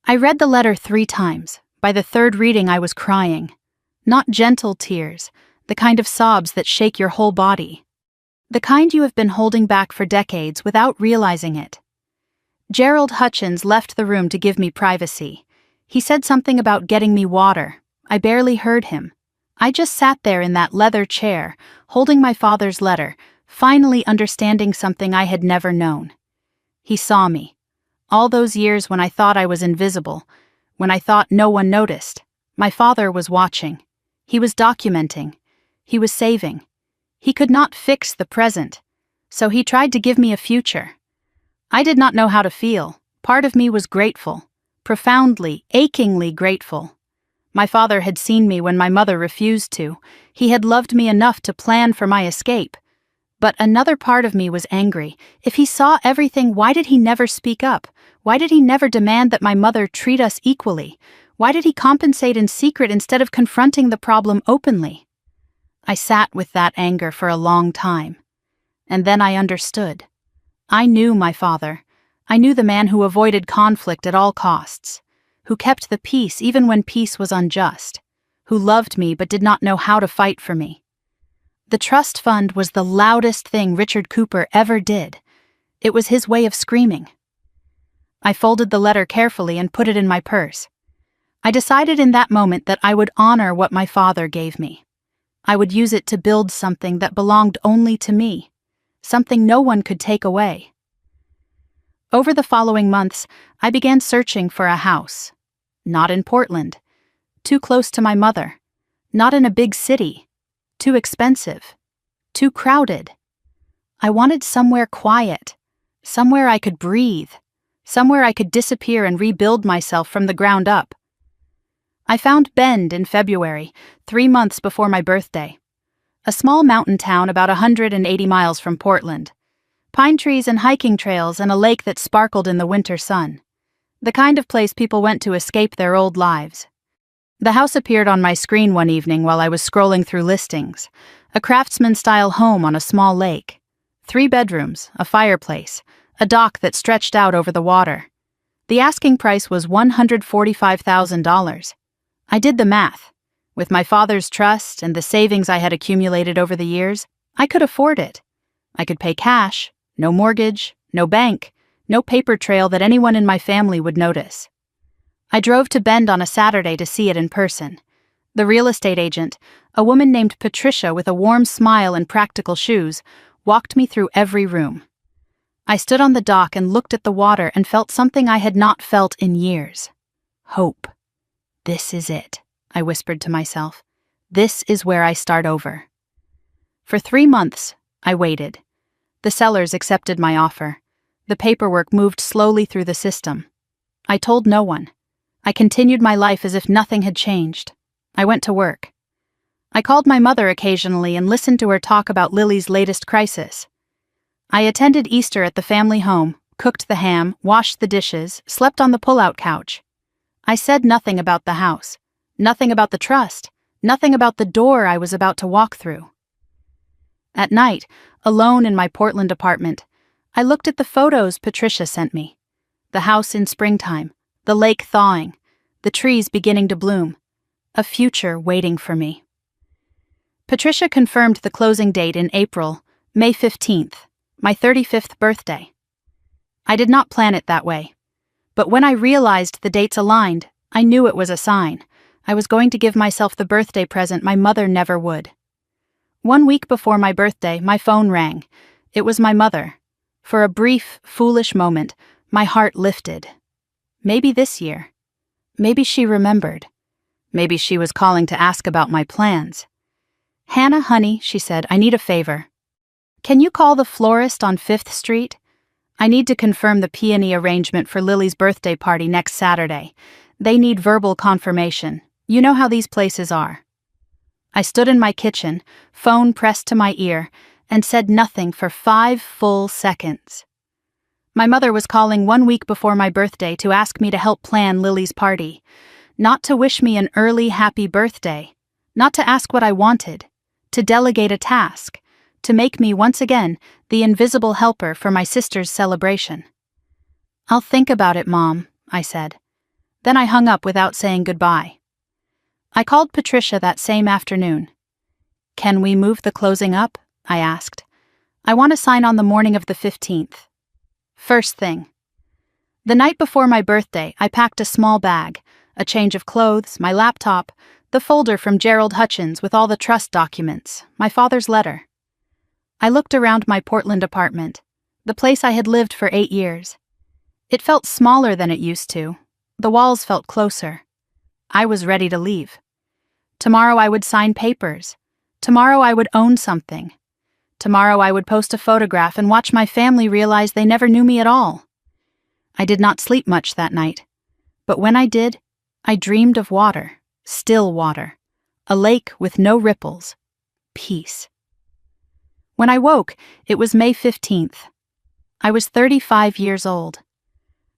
[SPEAKER 1] I read the letter 3 times. By the third reading, I was crying. Not gentle tears, the kind of sobs that shake your whole body. The kind you have been holding back for decades without realizing it. Gerald Hutchins left the room to give me privacy. He said something about getting me water. I barely heard him. I just sat there in that leather chair, holding my father's letter, finally understanding something I had never known. He saw me. All those years when I thought I was invisible, when I thought no one noticed, my father was watching. He was documenting. He was saving. He could not fix the present, so he tried to give me a future. I did not know how to feel. Part of me was grateful, profoundly, achingly grateful. My father had seen me when my mother refused to. He had loved me enough to plan for my escape. But another part of me was angry. If he saw everything, why did he never speak up? Why did he never demand that my mother treat us equally? Why did he compensate in secret instead of confronting the problem openly? I sat with that anger for a long time. And then I understood. I knew my father. I knew the man who avoided conflict at all costs, who kept the peace even when peace was unjust, who loved me but did not know how to fight for me. The trust fund was the loudest thing Richard Cooper ever did. It was his way of screaming. I folded the letter carefully and put it in my purse. I decided in that moment that I would honor what my father gave me. I would use it to build something that belonged only to me, something no one could take away. Over the following months, I began searching for a house. Not in Portland. Too close to my mother. Not in a big city. Too expensive. Too crowded. I wanted somewhere quiet. Somewhere I could breathe. Somewhere I could disappear and rebuild myself from the ground up. I found Bend in February, 3 months before my birthday. A small mountain town about 180 miles from Portland. Pine trees and hiking trails and a lake that sparkled in the winter sun. The kind of place people went to escape their old lives. The house appeared on my screen one evening while I was scrolling through listings. A craftsman-style home on a small lake. 3 bedrooms, a fireplace, a dock that stretched out over the water. The asking price was $145,000. I did the math. With my father's trust and the savings I had accumulated over the years, I could afford it. I could pay cash, no mortgage, no bank, no paper trail that anyone in my family would notice. I drove to Bend on a Saturday to see it in person. The real estate agent, a woman named Patricia with a warm smile and practical shoes, walked me through every room. I stood on the dock and looked at the water and felt something I had not felt in years. Hope. This is it, I whispered to myself. This is where I start over. For 3 months, I waited. The sellers accepted my offer. The paperwork moved slowly through the system. I told no one. I continued my life as if nothing had changed. I went to work. I called my mother occasionally and listened to her talk about Lily's latest crisis. I attended Easter at the family home, cooked the ham, washed the dishes, slept on the pull-out couch. I said nothing about the house, nothing about the trust, nothing about the door I was about to walk through. At night, alone in my Portland apartment, I looked at the photos Patricia sent me. The house in springtime, the lake thawing, the trees beginning to bloom, a future waiting for me. Patricia confirmed the closing date in April, May 15th, my 35th birthday. I did not plan it that way. But when I realized the dates aligned, I knew it was a sign. I was going to give myself the birthday present my mother never would. 1 week before my birthday, my phone rang. It was my mother. For a brief, foolish moment, my heart lifted. Maybe this year. Maybe she remembered. Maybe she was calling to ask about my plans. "Hannah, honey," she said, "I need a favor. Can you call the florist on 5th Street? I need to confirm the peony arrangement for Lily's birthday party next Saturday. They need verbal confirmation. You know how these places are." I stood in my kitchen, phone pressed to my ear, and said nothing for 5 full seconds. My mother was calling 1 week before my birthday to ask me to help plan Lily's party. Not to wish me an early happy birthday. Not to ask what I wanted. To delegate a task. To make me, once again, the invisible helper for my sister's celebration. "I'll think about it, Mom," I said. Then I hung up without saying goodbye. I called Patricia that same afternoon. "Can we move the closing up?" I asked. "I want to sign on the morning of the 15th. First thing. The night before my birthday, I packed a small bag, a change of clothes, my laptop, the folder from Gerald Hutchins with all the trust documents, my father's letter. I looked around my Portland apartment, the place I had lived for 8 years. It felt smaller than it used to. The walls felt closer. I was ready to leave. Tomorrow I would sign papers. Tomorrow I would own something. Tomorrow I would post a photograph and watch my family realize they never knew me at all. I did not sleep much that night, but when I did, I dreamed of water, still water, a lake with no ripples, peace. When I woke, it was May 15th. I was 35 years old.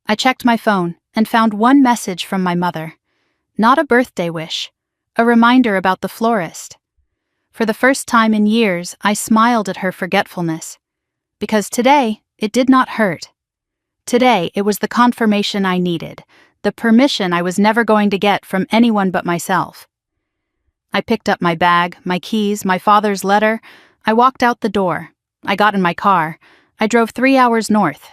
[SPEAKER 1] I checked my phone and found one message from my mother. Not a birthday wish, a reminder about the florist. For the first time in years, I smiled at her forgetfulness. Because today, it did not hurt. Today, it was the confirmation I needed, the permission I was never going to get from anyone but myself. I picked up my bag, my keys, my father's letter. I walked out the door. I got in my car. I drove 3 hours north.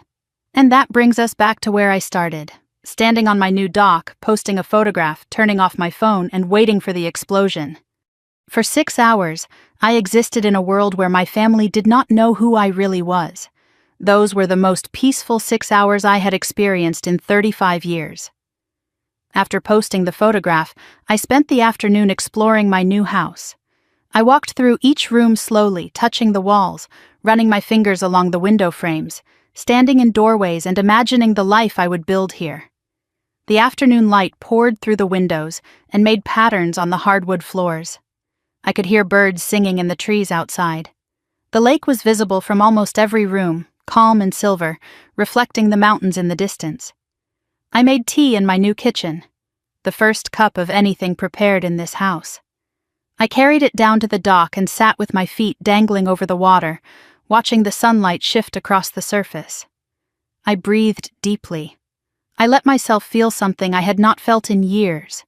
[SPEAKER 1] And that brings us back to where I started, standing on my new dock, posting a photograph, turning off my phone, and waiting for the explosion. For 6 hours, I existed in a world where my family did not know who I really was. Those were the most peaceful 6 hours I had experienced in 35 years. After posting the photograph, I spent the afternoon exploring my new house. I walked through each room slowly, touching the walls, running my fingers along the window frames, standing in doorways and imagining the life I would build here. The afternoon light poured through the windows and made patterns on the hardwood floors. I could hear birds singing in the trees outside. The lake was visible from almost every room, calm and silver, reflecting the mountains in the distance. I made tea in my new kitchen, the first cup of anything prepared in this house. I carried it down to the dock and sat with my feet dangling over the water, watching the sunlight shift across the surface. I breathed deeply. I let myself feel something I had not felt in years.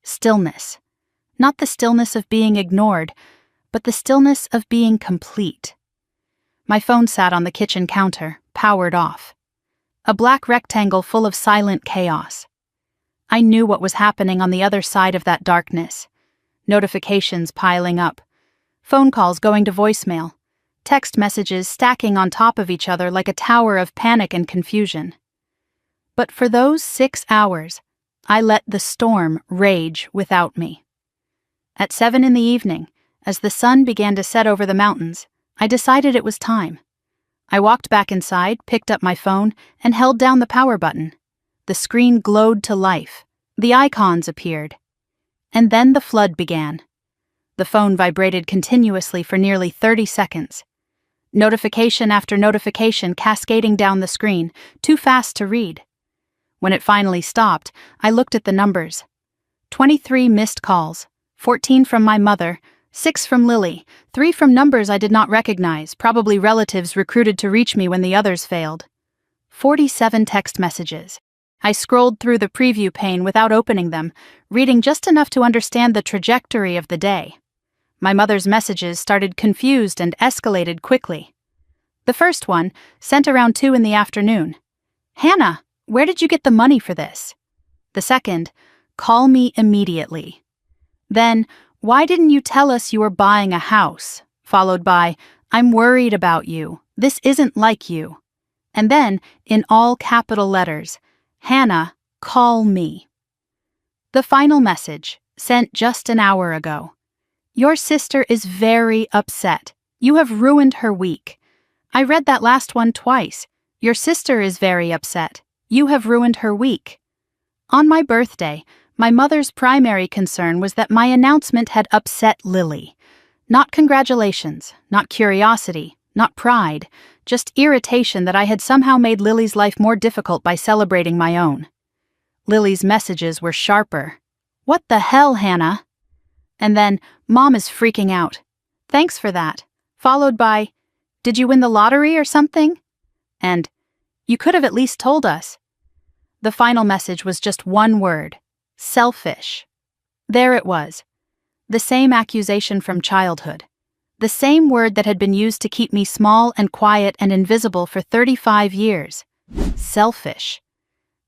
[SPEAKER 1] Stillness. Not the stillness of being ignored, but the stillness of being complete. My phone sat on the kitchen counter, powered off. A black rectangle full of silent chaos. I knew what was happening on the other side of that darkness. Notifications piling up. Phone calls going to voicemail. Text messages stacking on top of each other like a tower of panic and confusion. But for those 6 hours, I let the storm rage without me. At 7 in the evening, as the sun began to set over the mountains, I decided it was time. I walked back inside, picked up my phone, and held down the power button. The screen glowed to life. The icons appeared. And then the flood began. The phone vibrated continuously for nearly 30 seconds. Notification after notification cascading down the screen, too fast to read. When it finally stopped, I looked at the numbers. 23 missed calls, 14 from my mother, 6 from Lily, 3 from numbers I did not recognize, probably relatives recruited to reach me when the others failed. 47 text messages. I scrolled through the preview pane without opening them, reading just enough to understand the trajectory of the day. My mother's messages started confused and escalated quickly. The first one, sent around 2 in the afternoon. "Hannah, where did you get the money for this?" The second, "Call me immediately." Then, "Why didn't you tell us you were buying a house?" Followed by, "I'm worried about you. This isn't like you." And then, in all capital letters, "Hannah, call me." The final message, sent just an hour ago. "Your sister is very upset. You have ruined her week." I read that last one twice. "Your sister is very upset. You have ruined her week." On my birthday, my mother's primary concern was that my announcement had upset Lily. Not congratulations, not curiosity, not pride, just irritation that I had somehow made Lily's life more difficult by celebrating my own. Lily's messages were sharper. "What the hell, Hannah?" And then, "Mom is freaking out. Thanks for that." Followed by, "Did you win the lottery or something?" And, "You could have at least told us." The final message was just one word: selfish. There it was. The same accusation from childhood. The same word that had been used to keep me small and quiet and invisible for 35 years. Selfish.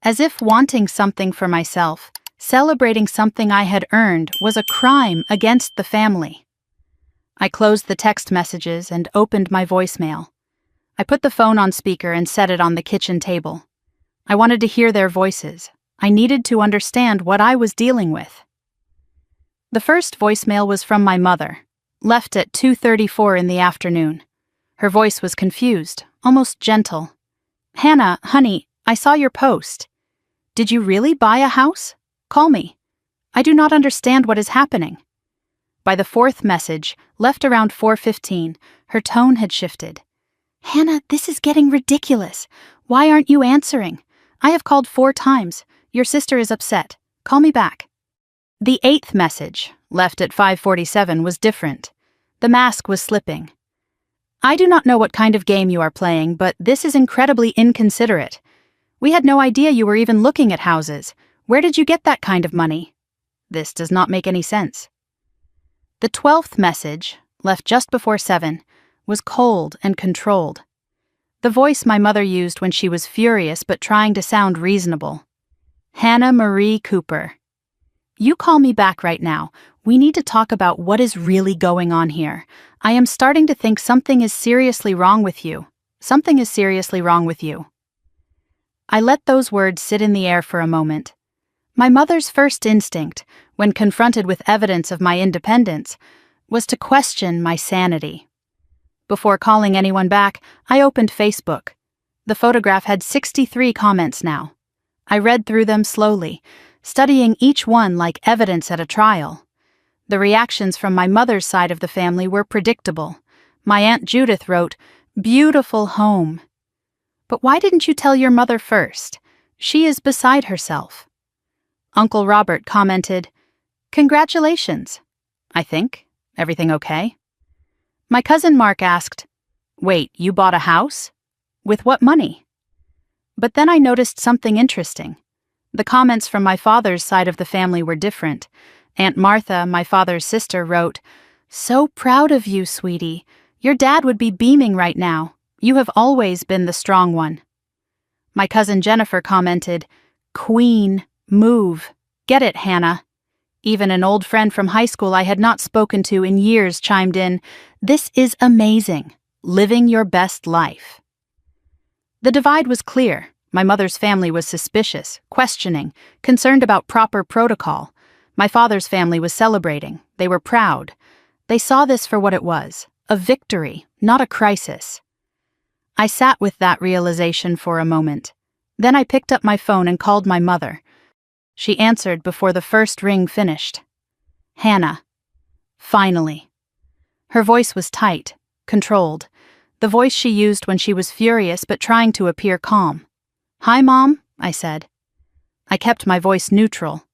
[SPEAKER 1] As if wanting something for myself, celebrating something I had earned, was a crime against the family. I closed the text messages and opened my voicemail. I put the phone on speaker and set it on the kitchen table. I wanted to hear their voices. I needed to understand what I was dealing with. The first voicemail was from my mother, left at 2:34 in the afternoon. Her voice was confused, almost gentle. "Hannah, honey, I saw your post. Did you really buy a house? Call me. I do not understand what is happening." By the fourth message, left around 4:15, her tone had shifted. "Hannah, this is getting ridiculous. Why aren't you answering? I have called 4 times. Your sister is upset. Call me back." The eighth message, left at 5:47, was different. The mask was slipping. "I do not know what kind of game you are playing, but this is incredibly inconsiderate. We had no idea you were even looking at houses. Where did you get that kind of money? This does not make any sense." The 12th message, left just before 7, was cold and controlled. The voice my mother used when she was furious but trying to sound reasonable. "Hannah Marie Cooper. You call me back right now. We need to talk about what is really going on here. I am starting to think something is seriously wrong with you. Something is seriously wrong with you." I let those words sit in the air for a moment. My mother's first instinct, when confronted with evidence of my independence, was to question my sanity. Before calling anyone back, I opened Facebook. The photograph had 63 comments now. I read through them slowly, studying each one like evidence at a trial. The reactions from my mother's side of the family were predictable. My Aunt Judith wrote, "Beautiful home." But why didn't you tell your mother first? She is beside herself. Uncle Robert commented, "Congratulations. I think. Everything okay?" My cousin Mark asked, "Wait, you bought a house? With what money?" But then I noticed something interesting. The comments from my father's side of the family were different. Aunt Martha, my father's sister, wrote, "So proud of you, sweetie. Your dad would be beaming right now. You have always been the strong one." My cousin Jennifer commented, "Queen, move. Get it, Hannah." Even an old friend from high school I had not spoken to in years chimed in, "This is amazing. Living your best life." The divide was clear. My mother's family was suspicious, questioning, concerned about proper protocol. My father's family was celebrating. They were proud. They saw this for what it was, a victory, not a crisis. I sat with that realization for a moment. Then I picked up my phone and called my mother. She answered before the first ring finished. "Hannah." Finally. Her voice was tight, controlled, the voice she used when she was furious but trying to appear calm. "Hi, Mom," I said. I kept my voice neutral.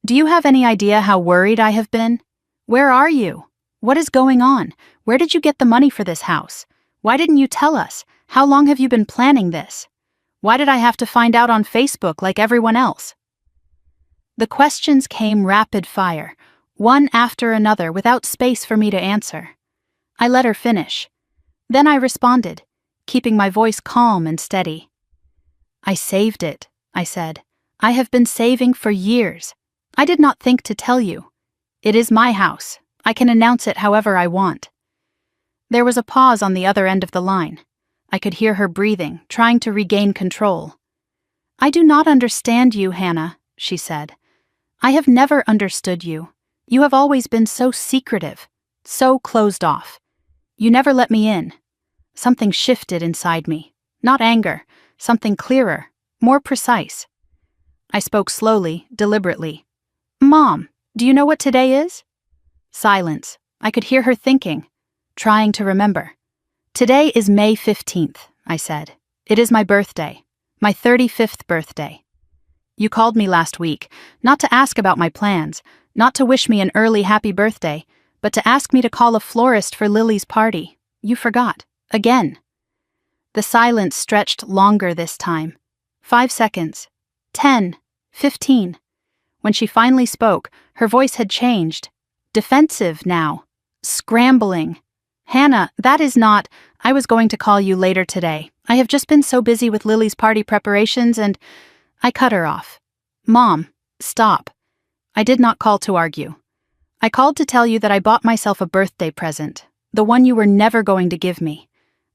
[SPEAKER 1] "Do you have any idea how worried I have been? Where are you? What is going on? Where did you get the money for this house? Why didn't you tell us? How long have you been planning this? Why did I have to find out on Facebook like everyone else?" The questions came rapid fire, one after another without space for me to answer. I let her finish. Then I responded, keeping my voice calm and steady. "I saved it," I said. "I have been saving for years. I did not think to tell you. It is my house. I can announce it however I want." There was a pause on the other end of the line. I could hear her breathing, trying to regain control. "I do not understand you, Hannah," she said. "I have never understood you. You have always been so secretive, so closed off. You never let me in." Something shifted inside me. Not anger, something clearer, more precise. I spoke slowly, deliberately. "Mom, do you know what today is?" Silence. I could hear her thinking, trying to remember. "Today is May 15th, I said. "It is my birthday, my 35th birthday. You called me last week, not to ask about my plans, not to wish me an early happy birthday, but to ask me to call a florist for Lily's party. You forgot. Again." The silence stretched longer this time. 5 seconds. 10. 15. When she finally spoke, her voice had changed. Defensive now. Scrambling. "Hannah, that is not— I was going to call you later today. I have just been so busy with Lily's party preparations and—" I cut her off. "Mom, stop. I did not call to argue. I called to tell you that I bought myself a birthday present, the one you were never going to give me.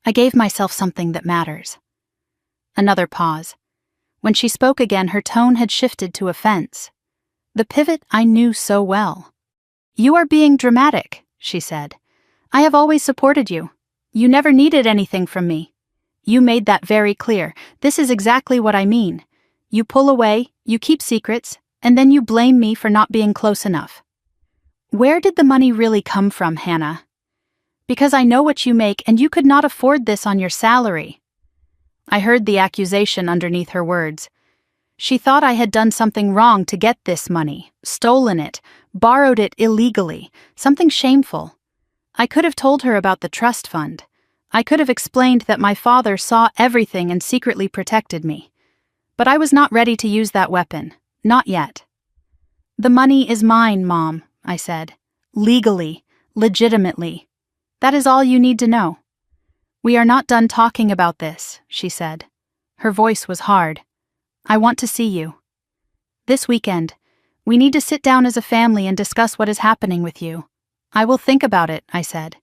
[SPEAKER 1] I gave myself something that matters." Another pause. When she spoke again, her tone had shifted to offense. The pivot I knew so well. "You are being dramatic," she said. "I have always supported you. You never needed anything from me. You made that very clear. This is exactly what I mean. You pull away, you keep secrets, and then you blame me for not being close enough. Where did the money really come from, Hannah? Because I know what you make, and you could not afford this on your salary." I heard the accusation underneath her words. She thought I had done something wrong to get this money, stolen it, borrowed it illegally, something shameful. I could have told her about the trust fund. I could have explained that my father saw everything and secretly protected me. But I was not ready to use that weapon. Not yet. "The money is mine, Mom," I said. "Legally, legitimately. That is all you need to know." "We are not done talking about this," she said. Her voice was hard. "I want to see you. This weekend. We need to sit down as a family and discuss what is happening with you." "I will think about it," I said.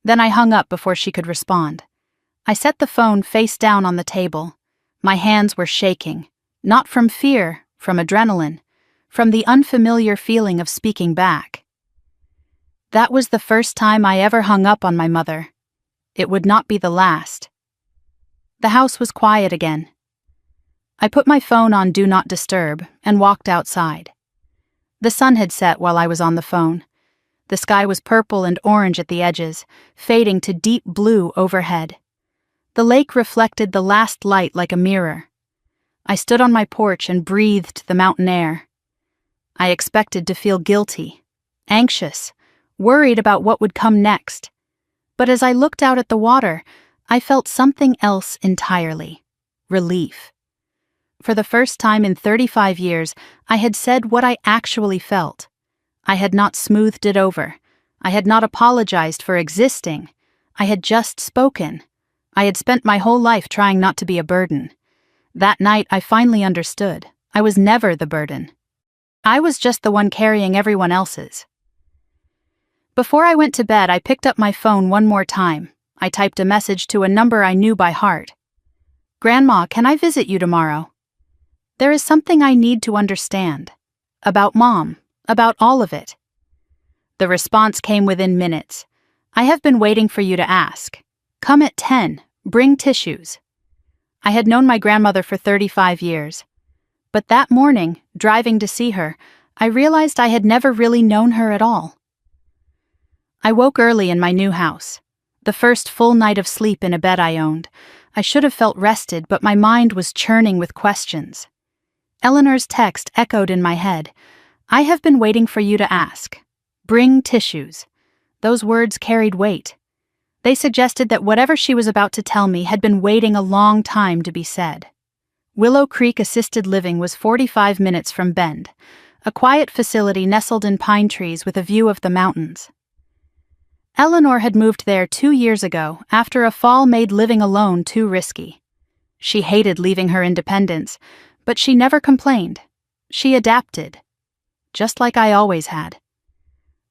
[SPEAKER 1] Then I hung up before she could respond. I set the phone face down on the table. My hands were shaking. Not from fear, from adrenaline, from the unfamiliar feeling of speaking back. That was the first time I ever hung up on my mother. It would not be the last. The house was quiet again. I put my phone on Do Not Disturb and walked outside. The sun had set while I was on the phone. The sky was purple and orange at the edges, fading to deep blue overhead. The lake reflected the last light like a mirror. I stood on my porch and breathed the mountain air. I expected to feel guilty, anxious, worried about what would come next. But as I looked out at the water, I felt something else entirely: relief. For the first time in 35 years, I had said what I actually felt. I had not smoothed it over. I had not apologized for existing. I had just spoken. I had spent my whole life trying not to be a burden. That night, I finally understood. I was never the burden. I was just the one carrying everyone else's. Before I went to bed, I picked up my phone one more time. I typed a message to a number I knew by heart. "Grandma, can I visit you tomorrow? There is something I need to understand. About Mom, about all of it." The response came within minutes. "I have been waiting for you to ask. Come at 10, bring tissues." I had known my grandmother for 35 years. But that morning, driving to see her, I realized I had never really known her at all. I woke early in my new house. The first full night of sleep in a bed I owned. I should have felt rested, but my mind was churning with questions. Eleanor's text echoed in my head. "I have been waiting for you to ask. Bring tissues." Those words carried weight. They suggested that whatever she was about to tell me had been waiting a long time to be said. Willow Creek Assisted Living was 45 minutes from Bend, a quiet facility nestled in pine trees with a view of the mountains. Eleanor had moved there 2 years ago after a fall made living alone too risky. She hated leaving her independence, but she never complained. She adapted. Just like I always had.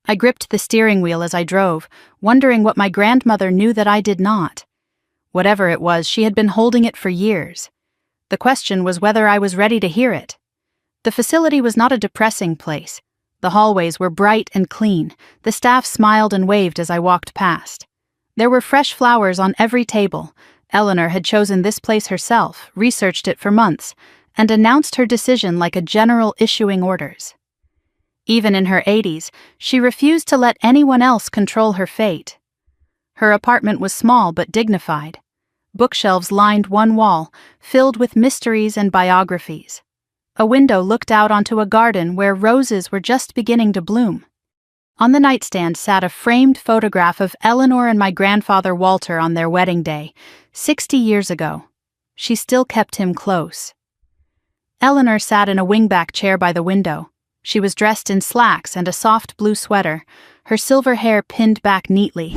[SPEAKER 1] I gripped the steering wheel as I drove, wondering what my grandmother knew that I did not. Whatever it was, she had been holding it for years. The question was whether I was ready to hear it. The facility was not a depressing place. The hallways were bright and clean. The staff smiled and waved as I walked past. There were fresh flowers on every table. Eleanor had chosen this place herself, researched it for months, and announced her decision like a general issuing orders. Even in her 80s, she refused to let anyone else control her fate. Her apartment was small but dignified. Bookshelves lined one wall, filled with mysteries and biographies. A window looked out onto a garden where roses were just beginning to bloom. On the nightstand sat a framed photograph of Eleanor and my grandfather Walter on their wedding day, 60 years ago. She still kept him close. Eleanor sat in a wingback chair by the window. She was dressed in slacks and a soft blue sweater, her silver hair pinned back neatly.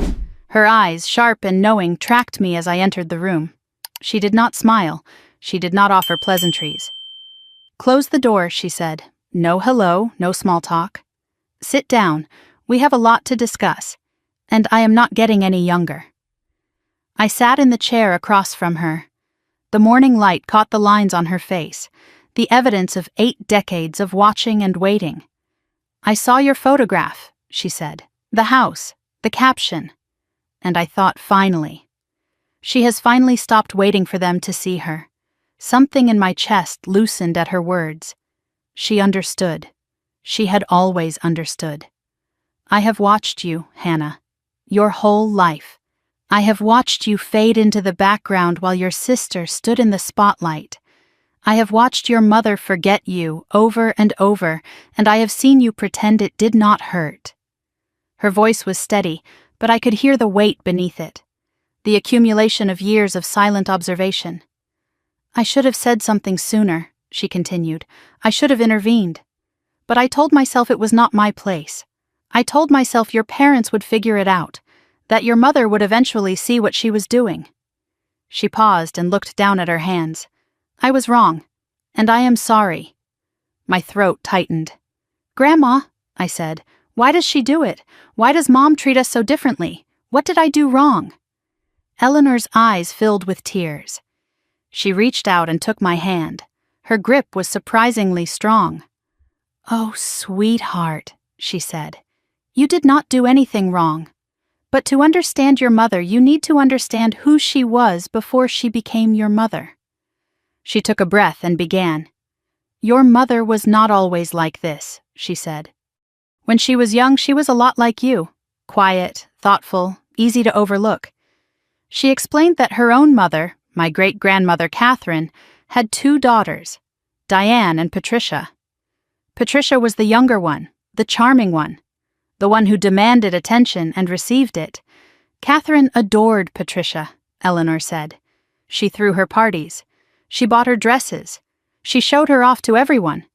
[SPEAKER 1] Her eyes, sharp and knowing, tracked me as I entered the room. She did not smile. She did not offer pleasantries. "Close the door," she said. "No hello, no small talk. Sit down. We have a lot to discuss. And I am not getting any younger." I sat in the chair across from her. The morning light caught the lines on her face, the evidence of 8 decades of watching and waiting. "I saw your photograph," she said. "The house, the caption." And I thought, finally. She has finally stopped waiting for them to see her. Something in my chest loosened at her words. She understood. She had always understood. "I have watched you, Hannah. Your whole life. I have watched you fade into the background while your sister stood in the spotlight. I have watched your mother forget you over and over, and I have seen you pretend it did not hurt." Her voice was steady, but I could hear the weight beneath it, the accumulation of years of silent observation. "I should have said something sooner," she continued. "I should have intervened. But I told myself it was not my place. I told myself your parents would figure it out, that your mother would eventually see what she was doing." She paused and looked down at her hands. "I was wrong, and I am sorry." My throat tightened. "Grandma," I said, "why does she do it? Why does Mom treat us so differently? What did I do wrong?" Eleanor's eyes filled with tears. She reached out and took my hand. Her grip was surprisingly strong. "Oh, sweetheart," she said, "you did not do anything wrong. But to understand your mother, you need to understand who she was before she became your mother." She took a breath and began. "Your mother was not always like this," she said. "When she was young, she was a lot like you. Quiet, thoughtful, easy to overlook." She explained that her own mother, my great-grandmother Catherine, had 2 daughters, Diane and Patricia. Patricia was the younger one, the charming one, the one who demanded attention and received it. Catherine adored Patricia, Eleanor said. She threw her parties. She bought her dresses. She showed her off to everyone.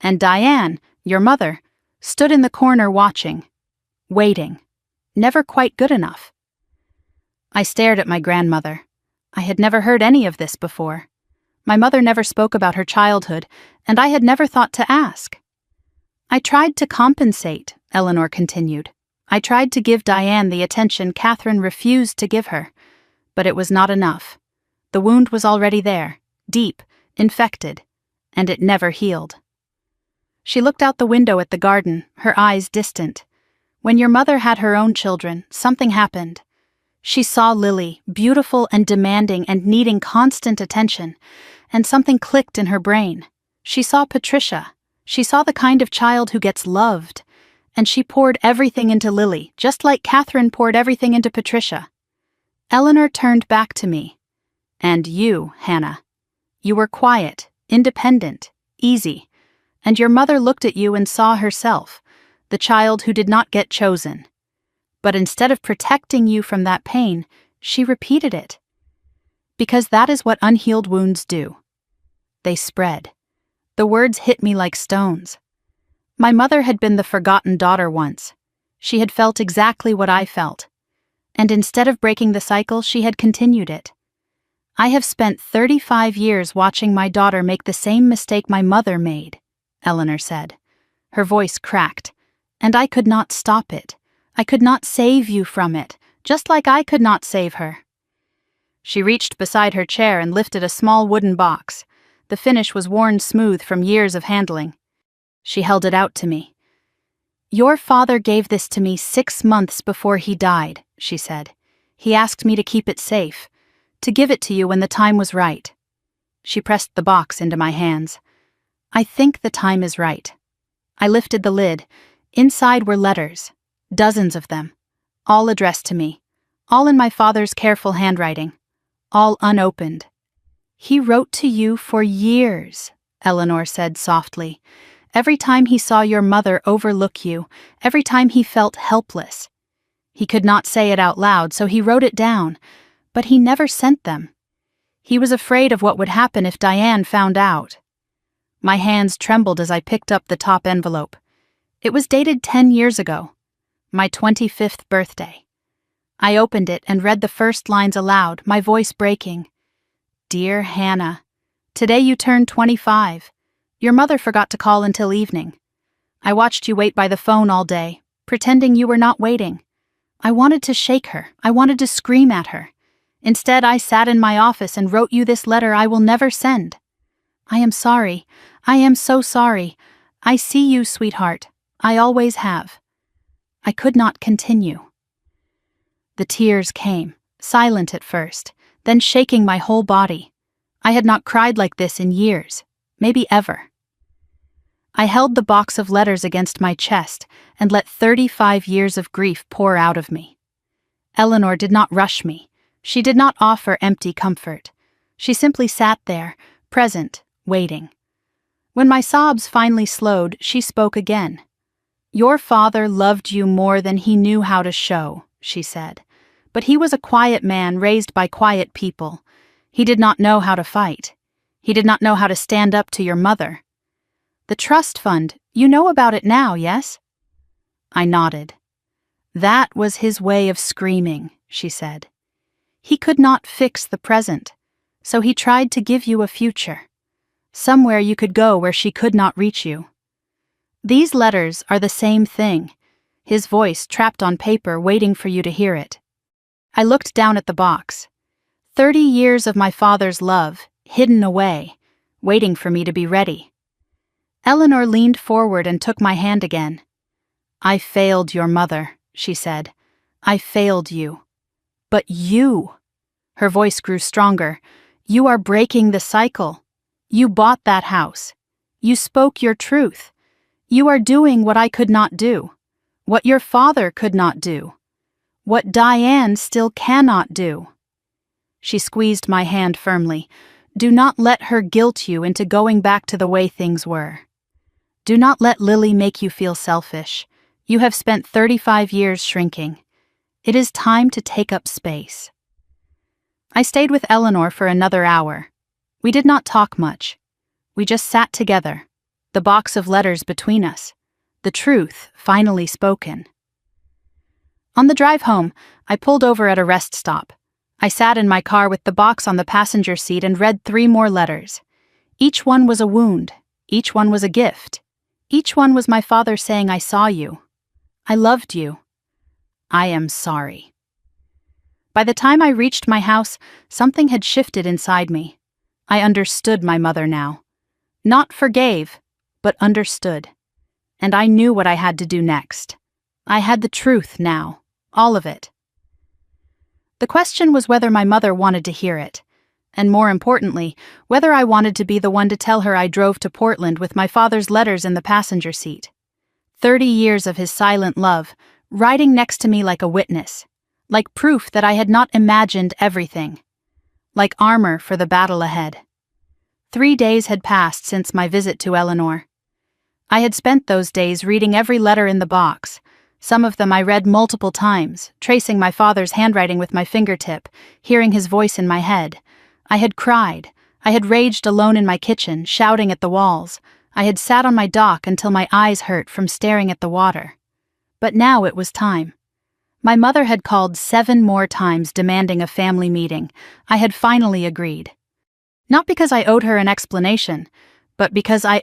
[SPEAKER 1] And Diane, your mother, stood in the corner watching, waiting, never quite good enough. I stared at my grandmother. I had never heard any of this before. My mother never spoke about her childhood, and I had never thought to ask. "I tried to compensate," Eleanor continued. "I tried to give Diane the attention Catherine refused to give her, but it was not enough. The wound was already there, deep, infected, and it never healed." She looked out the window at the garden, her eyes distant. "When your mother had her own children, something happened. She saw Lily, beautiful and demanding and needing constant attention, and something clicked in her brain. She saw Patricia. She saw the kind of child who gets loved, and she poured everything into Lily, just like Catherine poured everything into Patricia." Eleanor turned back to me. "And you, Hannah. You were quiet, independent, easy, and your mother looked at you and saw herself, the child who did not get chosen. But instead of protecting you from that pain, she repeated it. Because that is what unhealed wounds do. They spread. The words hit me like stones. My mother had been the forgotten daughter once. She had felt exactly what I felt. And instead of breaking the cycle, she had continued it. I have spent 35 years watching my daughter make the same mistake my mother made," Eleanor said. Her voice cracked. "And I could not stop it. I could not save you from it, just like I could not save her." She reached beside her chair and lifted a small wooden box. The finish was worn smooth from years of handling. She held it out to me. "Your father gave this to me 6 months before he died," she said. "He asked me to keep it safe, to give it to you when the time was right." She pressed the box into my hands. "I think the time is right." I lifted the lid. Inside were letters, dozens of them, all addressed to me, all in my father's careful handwriting, all unopened. "He wrote to you for years," Eleanor said softly. "Every time he saw your mother overlook you, every time he felt helpless. He could not say it out loud, so he wrote it down, but he never sent them. He was afraid of what would happen if Diane found out." My hands trembled as I picked up the top envelope. It was dated 10 years ago, my 25th birthday. I opened it and read the first lines aloud, my voice breaking. Dear Hannah, today you turned 25. Your mother forgot to call until evening. I watched you wait by the phone all day, pretending you were not waiting. I wanted to shake her. I wanted to scream at her. Instead, I sat in my office and wrote you this letter I will never send. I am sorry. I am so sorry. I see you, sweetheart. I always have. I could not continue. The tears came, silent at first, then shaking my whole body. I had not cried like this in years, maybe ever. I held the box of letters against my chest and let 35 years of grief pour out of me. Eleanor did not rush me. She did not offer empty comfort. She simply sat there, present, waiting. When my sobs finally slowed, she spoke again. Your father loved you more than he knew how to show, she said. But he was a quiet man raised by quiet people. He did not know how to fight. He did not know how to stand up to your mother. The trust fund, you know about it now, yes? I nodded. That was his way of screaming, she said. He could not fix the present, so he tried to give you a future. Somewhere you could go where she could not reach you. These letters are the same thing, his voice trapped on paper waiting for you to hear it. I looked down at the box. 30 years of my father's love, hidden away, waiting for me to be ready. Eleanor leaned forward and took my hand again. I failed your mother, she said. I failed you. But you, her voice grew stronger, you are breaking the cycle. You bought that house. You spoke your truth. You are doing what I could not do, what your father could not do, what Diane still cannot do. She squeezed my hand firmly. Do not let her guilt you into going back to the way things were. Do not let Lily make you feel selfish. You have spent 35 years shrinking. It is time to take up space. I stayed with Eleanor for another hour. We did not talk much. We just sat together, the box of letters between us, the truth finally spoken. On the drive home, I pulled over at a rest stop. I sat in my car with the box on the passenger seat and read 3 more letters. Each one was a wound. Each one was a gift. Each one was my father saying, I saw you. I loved you. I am sorry. By the time I reached my house, something had shifted inside me. I understood my mother now. Not forgave, but understood. And I knew what I had to do next. I had the truth now, all of it. The question was whether my mother wanted to hear it, and more importantly, whether I wanted to be the one to tell her I drove to Portland with my father's letters in the passenger seat. 30 years of his silent love, riding next to me like a witness, like proof that I had not imagined everything, like armor for the battle ahead. 3 days had passed since my visit to Eleanor. I had spent those days reading every letter in the box. Some of them I read multiple times, tracing my father's handwriting with my fingertip, hearing his voice in my head. I had cried. I had raged alone in my kitchen, shouting at the walls. I had sat on my dock until my eyes hurt from staring at the water. But now it was time. My mother had called 7 more times demanding a family meeting. I had finally agreed. Not because I owed her an explanation, but because I